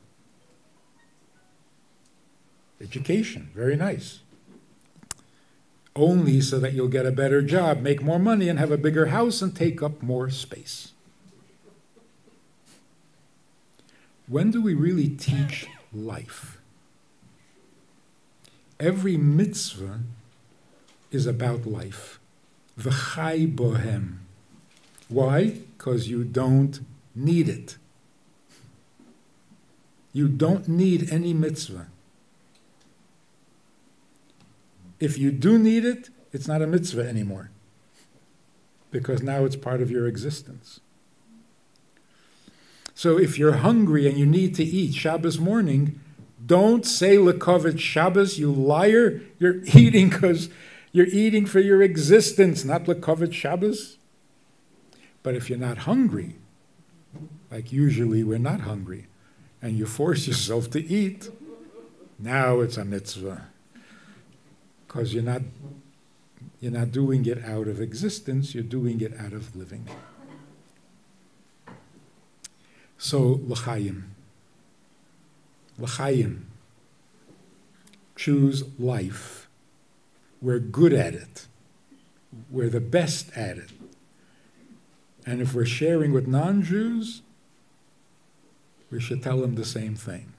C: Education, very nice. Only so that you'll get a better job, make more money, and have a bigger house and take up more space. When do we really teach life? Every mitzvah is about life. V'chai bohem. Why? Because you don't need it. You don't need any mitzvah. If you do need it, it's not a mitzvah anymore, because now it's part of your existence. So if you're hungry and you need to eat Shabbos morning, don't say L'Kovet Shabbos, you liar. You're eating because you're eating for your existence, not L'Kovet Shabbos. But if you're not hungry, like usually we're not hungry, and you force yourself to eat, now it's a mitzvah. Because you're not doing it out of existence, you're doing it out of living. So, l'chaim. L'chaim. Choose life. We're good at it. We're the best at it. And if we're sharing with non-Jews, we should tell them the same thing.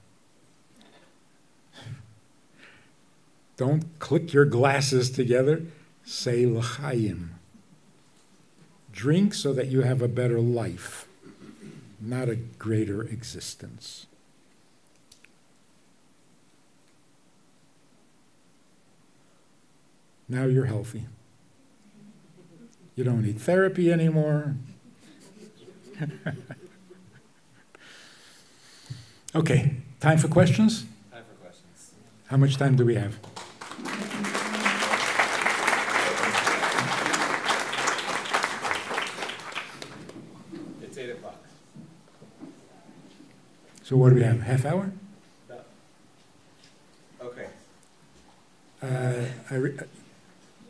C: Don't click your glasses together. Say l'chaim. Drink so that you have a better life, not a greater existence. Now you're healthy. You don't need therapy anymore. Okay, time for questions?
A: Time for questions.
C: How much time do we have?
A: It's 8 o'clock.
C: So what do we have, half hour?
A: Okay.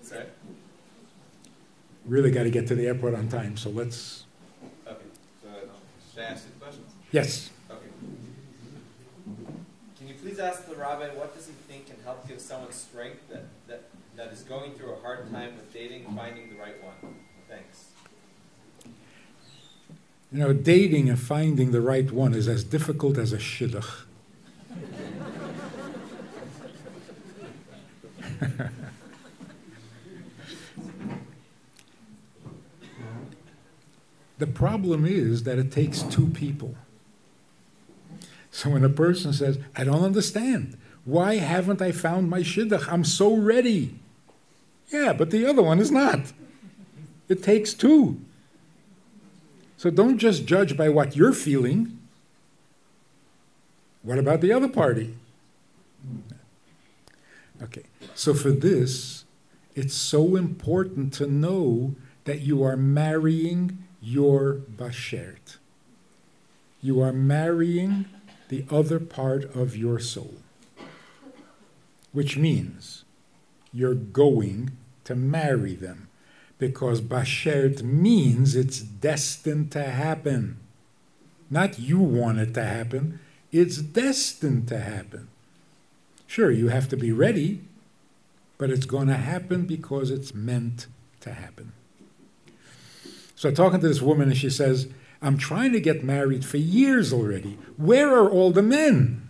A: Sorry?
C: Really got to get to the airport on time, so let's...
A: Okay. So, should I ask you the questions?
C: Yes.
A: Okay. Can you please ask the rabbi what does he think can help give someone strength that is going through a hard time with dating, finding the right one? Thanks.
C: You know, dating and finding the right one is as difficult as a shidduch. The problem is that it takes two people. So when a person says, I don't understand, why haven't I found my shidduch? I'm so ready. Yeah, but the other one is not. It takes two. So don't just judge by what you're feeling. What about the other party? Okay, so for this, it's so important to know that you are marrying your bashert. You are marrying the other part of your soul, which means you're going to marry them, because bashert means it's destined to happen. Not you want it to happen, it's destined to happen. Sure, you have to be ready, but it's going to happen because it's meant to happen. So I'm talking to this woman, and she says, I'm trying to get married for years already. Where are all the men?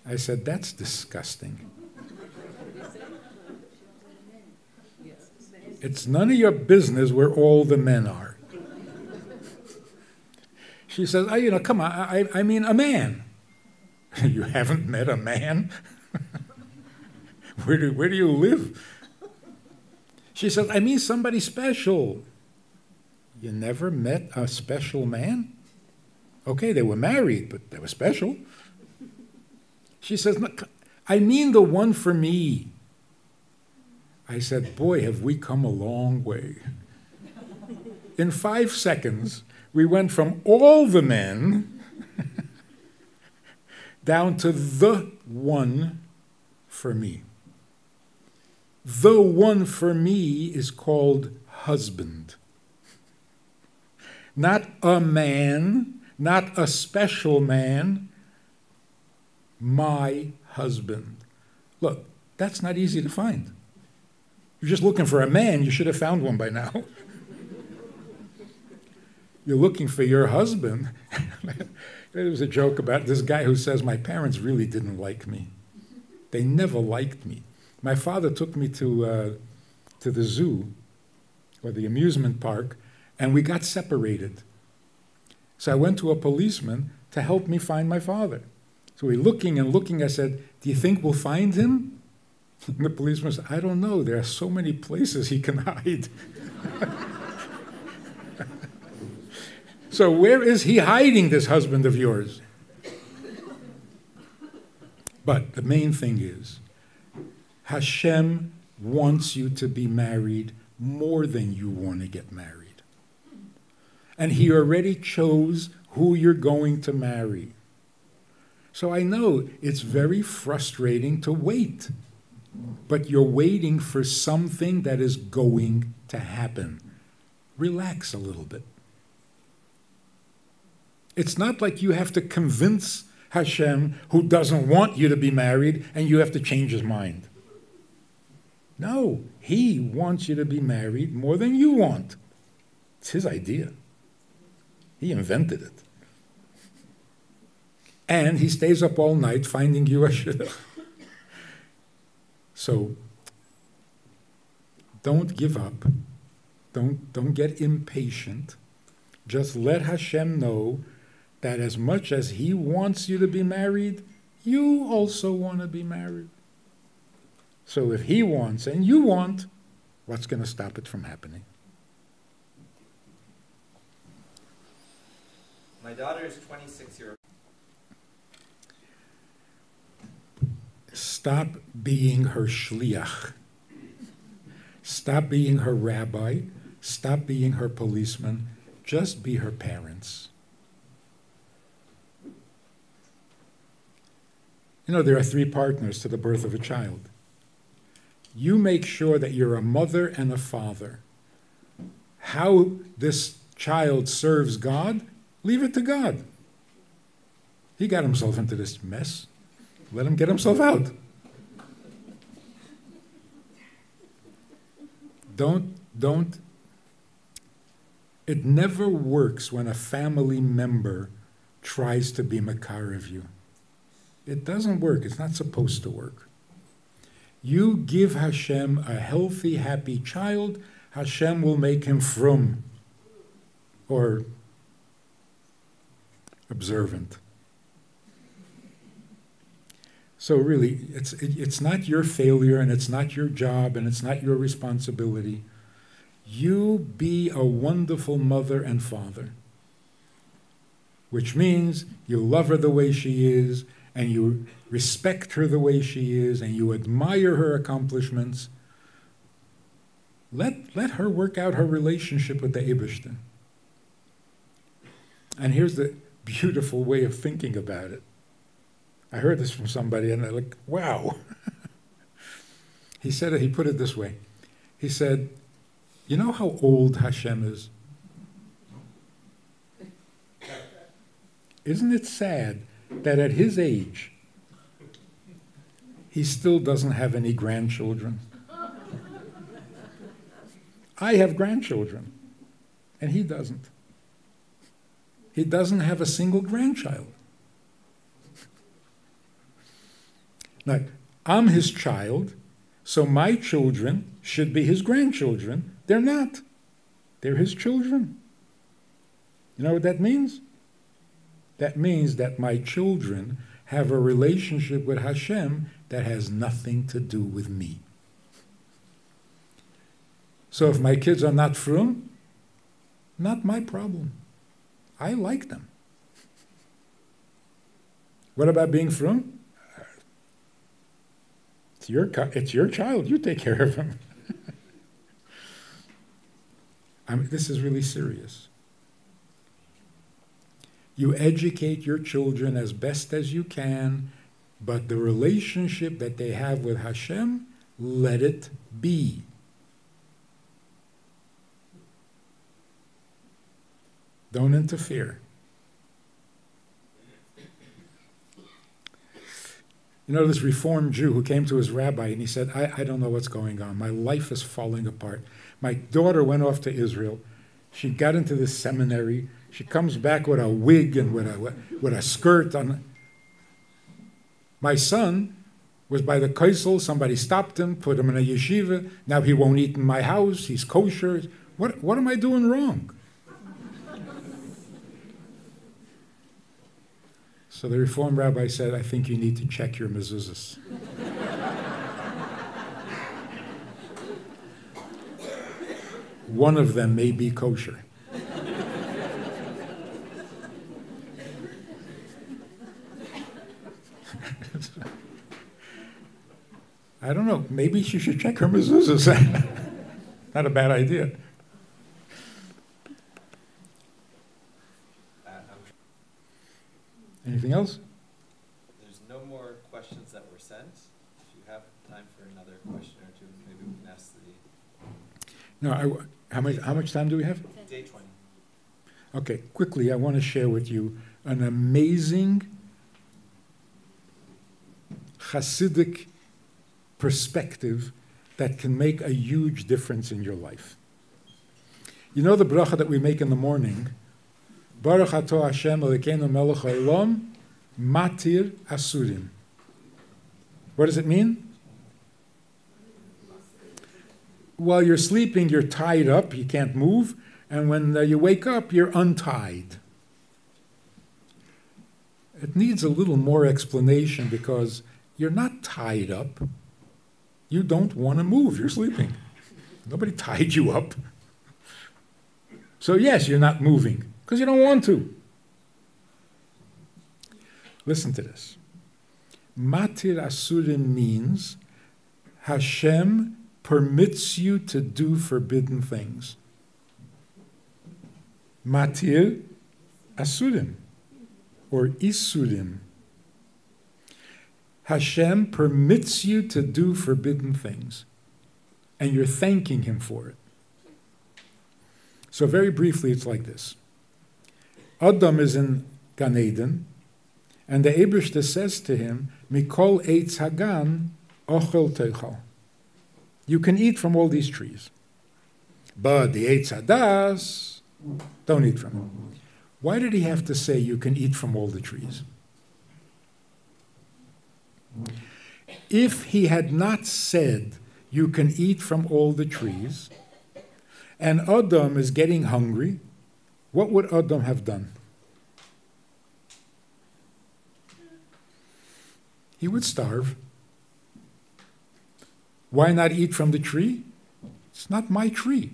C: I said, that's disgusting. It's none of your business where all the men are. She says, come on, I mean a man. You haven't met a man? Where do you live? She says, I mean somebody special. You never met a special man? Okay, they were married, but they were special. She says, no, I mean the one for me. I said, boy, have we come a long way. In 5 seconds, we went from all the men down to the one for me. The one for me is called husband. Not a man, not a special man, my husband. Look, that's not easy to find. You're just looking for a man, you should have found one by now. You're looking for your husband. There was a joke about this guy who says, my parents really didn't like me. They never liked me. My father took me to the zoo, or the amusement park, and we got separated. So I went to a policeman to help me find my father. So we're looking and looking. I said, do you think we'll find him? And the policeman said, I don't know. There are so many places he can hide. So where is he hiding, this husband of yours? But the main thing is, Hashem wants you to be married more than you want to get married. And he already chose who you're going to marry. So I know it's very frustrating to wait, but you're waiting for something that is going to happen. Relax a little bit. It's not like you have to convince Hashem, who doesn't want you to be married, and you have to change his mind. No, he wants you to be married more than you want. It's his idea. He invented it. And he stays up all night finding you a shidduch. So, don't give up. Don't get impatient. Just let Hashem know that as much as he wants you to be married, you also want to be married. So if he wants and you want, what's going to stop it from happening?
D: My daughter is 26 years old.
C: Stop being her shliach. Stop being her rabbi. Stop being her policeman. Just be her parents. You know, there are 3 partners to the birth of a child. You make sure that you're a mother and a father. How this child serves God, leave it to God. He got himself into this mess. Let him get himself out. Don't. It never works when a family member tries to be makar of you. It doesn't work. It's not supposed to work. You give Hashem a healthy, happy child, Hashem will make him frum or observant. So really, it's not your failure, and it's not your job, and it's not your responsibility. You be a wonderful mother and father, which means you love her the way she is, and you respect her the way she is, and you admire her accomplishments. Let her work out her relationship with the Eibishter. And here's the beautiful way of thinking about it. I heard this from somebody, and they're like, wow. He put it this way. He said, you know how old Hashem is? Isn't it sad that at his age, he still doesn't have any grandchildren? I have grandchildren, and he doesn't. He doesn't have a single grandchild. Now, I'm his child, so my children should be his grandchildren. They're not. They're his children. You know what that means? That means that my children have a relationship with Hashem that has nothing to do with me. So if my kids are not frum, not my problem. I like them. What about being frum? It's your child. You take care of him. This is really serious. You educate your children as best as you can, but the relationship that they have with Hashem, let it be. Don't interfere. You know, this Reformed Jew who came to his rabbi and he said, I don't know what's going on. My life is falling apart. My daughter went off to Israel. She got into this seminary. She comes back with a wig and with a skirt on. My son was by the kaisel. Somebody stopped him, put him in a yeshiva. Now he won't eat in my house. He's kosher. What am I doing wrong? So the Reformed rabbi said, I think you need to check your mezuzahs. One of them may be kosher. I don't know. Maybe she should check her mezuzahs. Not a bad idea. Anything else?
D: There's no more questions that were sent. If you have time for another question or two, maybe we can ask the...
C: No, how much time do we have?
D: Day 20.
C: Okay, quickly, I want to share with you an amazing Hasidic perspective that can make a huge difference in your life. You know the bracha that we make in the morning? Baruch atah Hashem Elokeinu melech haolam matir asurim. What does it mean? While you're sleeping, you're tied up, you can't move, and when you wake up, you're untied. It needs a little more explanation because you're not tied up. You don't want to move, you're sleeping. Nobody tied you up. So yes, you're not moving because you don't want to. Listen to this. Matir asurim means Hashem permits you to do forbidden things. Matir asurim, or isurim. Hashem permits you to do forbidden things, and you're thanking Him for it. So very briefly, it's like this. Adam is in Gan Eden, and the Eibishter says to him, Mikol eitz hagan ochel teichal. You can eat from all these trees. But the eitz hadas, don't eat from it. Why did he have to say you can eat from all the trees? If he had not said you can eat from all the trees, and Adam is getting hungry, what would Adam have done? He would starve. Why not eat from the tree? It's not my tree.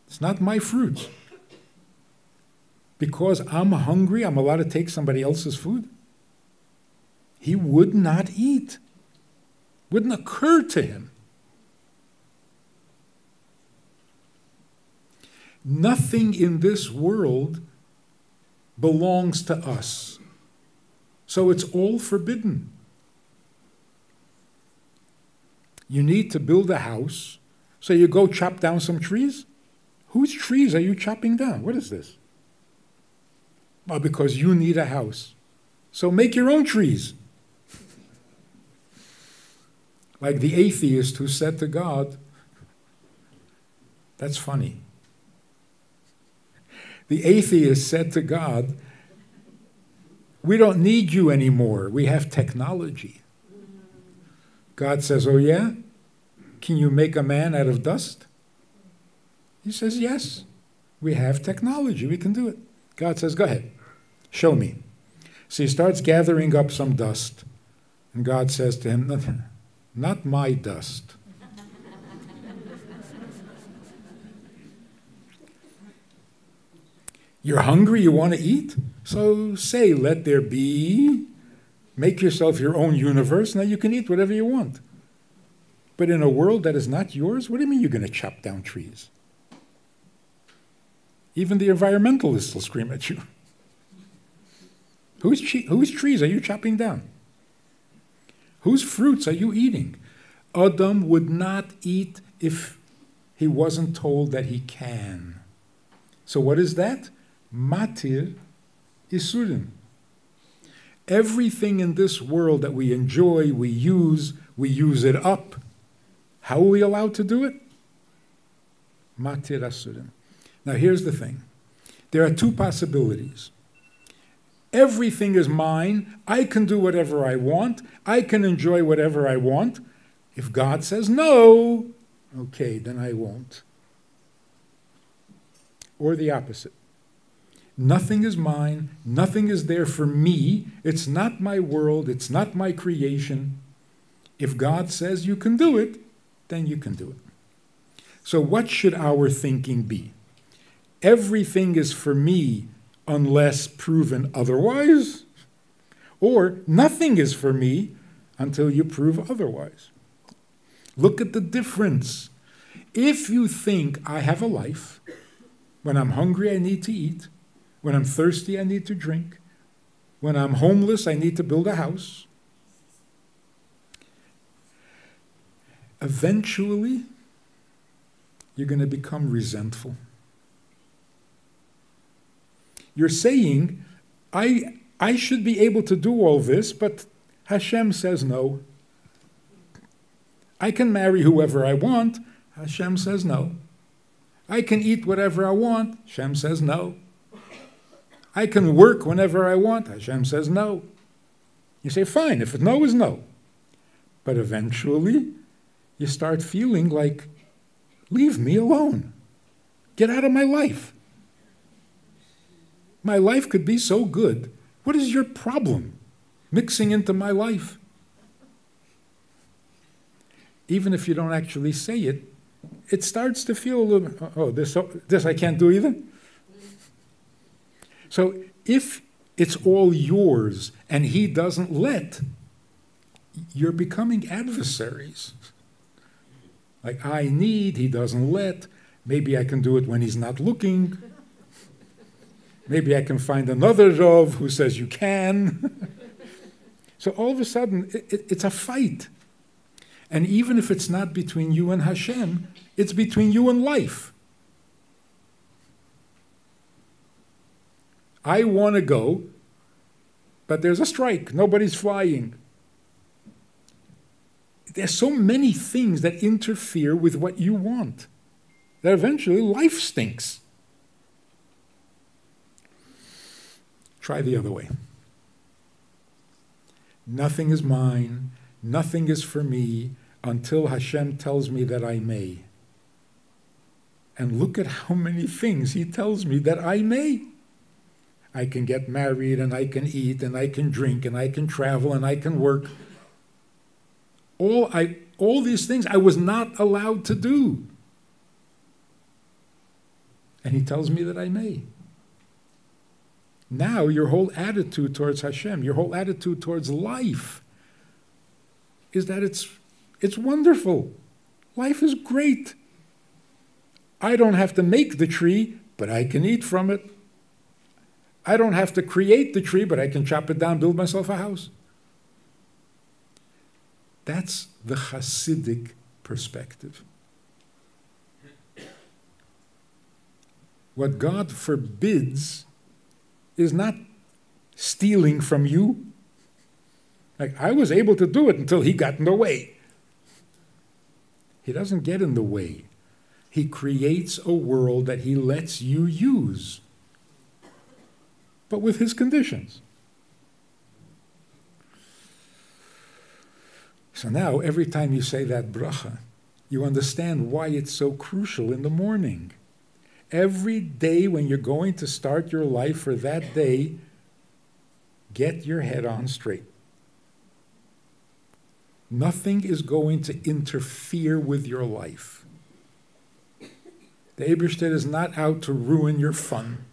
C: It's not my fruit. Because I'm hungry, I'm allowed to take somebody else's food? He would not eat. Wouldn't occur to him. Nothing in this world belongs to us. So it's all forbidden. You need to build a house, so you go chop down some trees? Whose trees are you chopping down? What is this? Well, because you need a house. So make your own trees. Like the atheist who said to God, that's funny. The atheist said to God, we don't need you anymore. We have technology. God says, oh yeah? Can you make a man out of dust? He says, yes. We have technology. We can do it. God says, go ahead. Show me. So he starts gathering up some dust. And God says to him, not my dust. You're hungry, you want to eat? So say, let there be. Make yourself your own universe. Now you can eat whatever you want. But in a world that is not yours, what do you mean you're going to chop down trees? Even the environmentalists will scream at you. Whose trees are you chopping down? Whose fruits are you eating? Adam would not eat if he wasn't told that he can. So what is that? Matir isurim. Everything in this world that we enjoy, we use it up. How are we allowed to do it? Matir asurim. Now here's the thing. There are two possibilities. Everything is mine. I can do whatever I want. I can enjoy whatever I want. If God says no, okay, then I won't. Or the opposite. Nothing is mine. Nothing is there for me. It's not my world. It's not my creation. If God says you can do it, then you can do it. So what should our thinking be? Everything is for me unless proven otherwise, or nothing is for me until you prove otherwise. Look at the difference. If you think I have a life, when I'm hungry I need to eat, when I'm thirsty I need to drink, When I'm homeless, I need to build a house. Eventually, you're going to become resentful. You're saying, I should be able to do all this, but Hashem says no. I can marry whoever I want. Hashem says no. I can eat whatever I want. Hashem says no. I can work whenever I want. Hashem says no. You say, fine, if no is no. But eventually, you start feeling like, leave me alone. Get out of my life. My life could be so good. What is your problem mixing into my life? Even if you don't actually say it, it starts to feel a little, oh, this I can't do either. So if it's all yours and he doesn't let, you're becoming adversaries. Like, I need, he doesn't let. Maybe I can do it when he's not looking. Maybe I can find another Rov who says you can. So all of a sudden, it's a fight. And even if it's not between you and Hashem, it's between you and life. I want to go, but there's a strike. Nobody's flying. There's so many things that interfere with what you want that eventually life stinks. Try the other way. Nothing is mine, nothing is for me until Hashem tells me that I may. And look at how many things he tells me that I may. I can get married, and I can eat, and I can drink, and I can travel, and I can work. All these things I was not allowed to do. And he tells me that I may. Now your whole attitude towards Hashem, your whole attitude towards life is that it's wonderful. Life is great. I don't have to make the tree, but I can eat from it. I don't have to create the tree, but I can chop it down, build myself a house. That's the Hasidic perspective. What God forbids is not stealing from you. Like, I was able to do it until he got in the way. He doesn't get in the way. He creates a world that he lets you use, but with his conditions. So now, every time you say that bracha, you understand why it's so crucial in the morning. Every day when you're going to start your life for that day, get your head on straight. Nothing is going to interfere with your life. The Eibishter is not out to ruin your fun.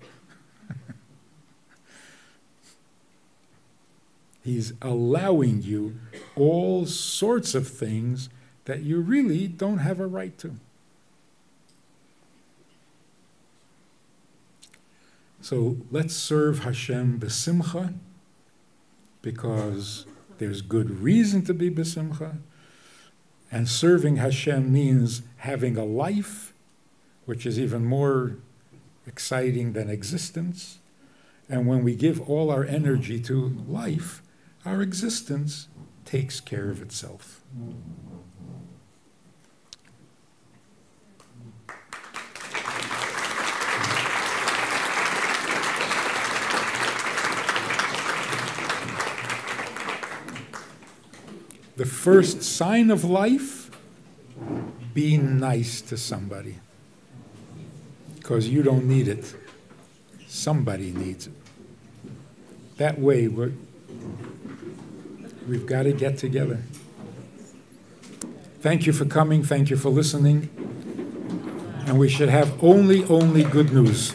C: He's allowing you all sorts of things that you really don't have a right to. So let's serve Hashem b'simcha, because there's good reason to be b'simcha. And serving Hashem means having a life, which is even more exciting than existence. And when we give all our energy to life, our existence takes care of itself. The first sign of life, be nice to somebody. Because you don't need it. Somebody needs it. That way, we've got to get together. Thank you for coming. Thank you for listening. And we should have only good news.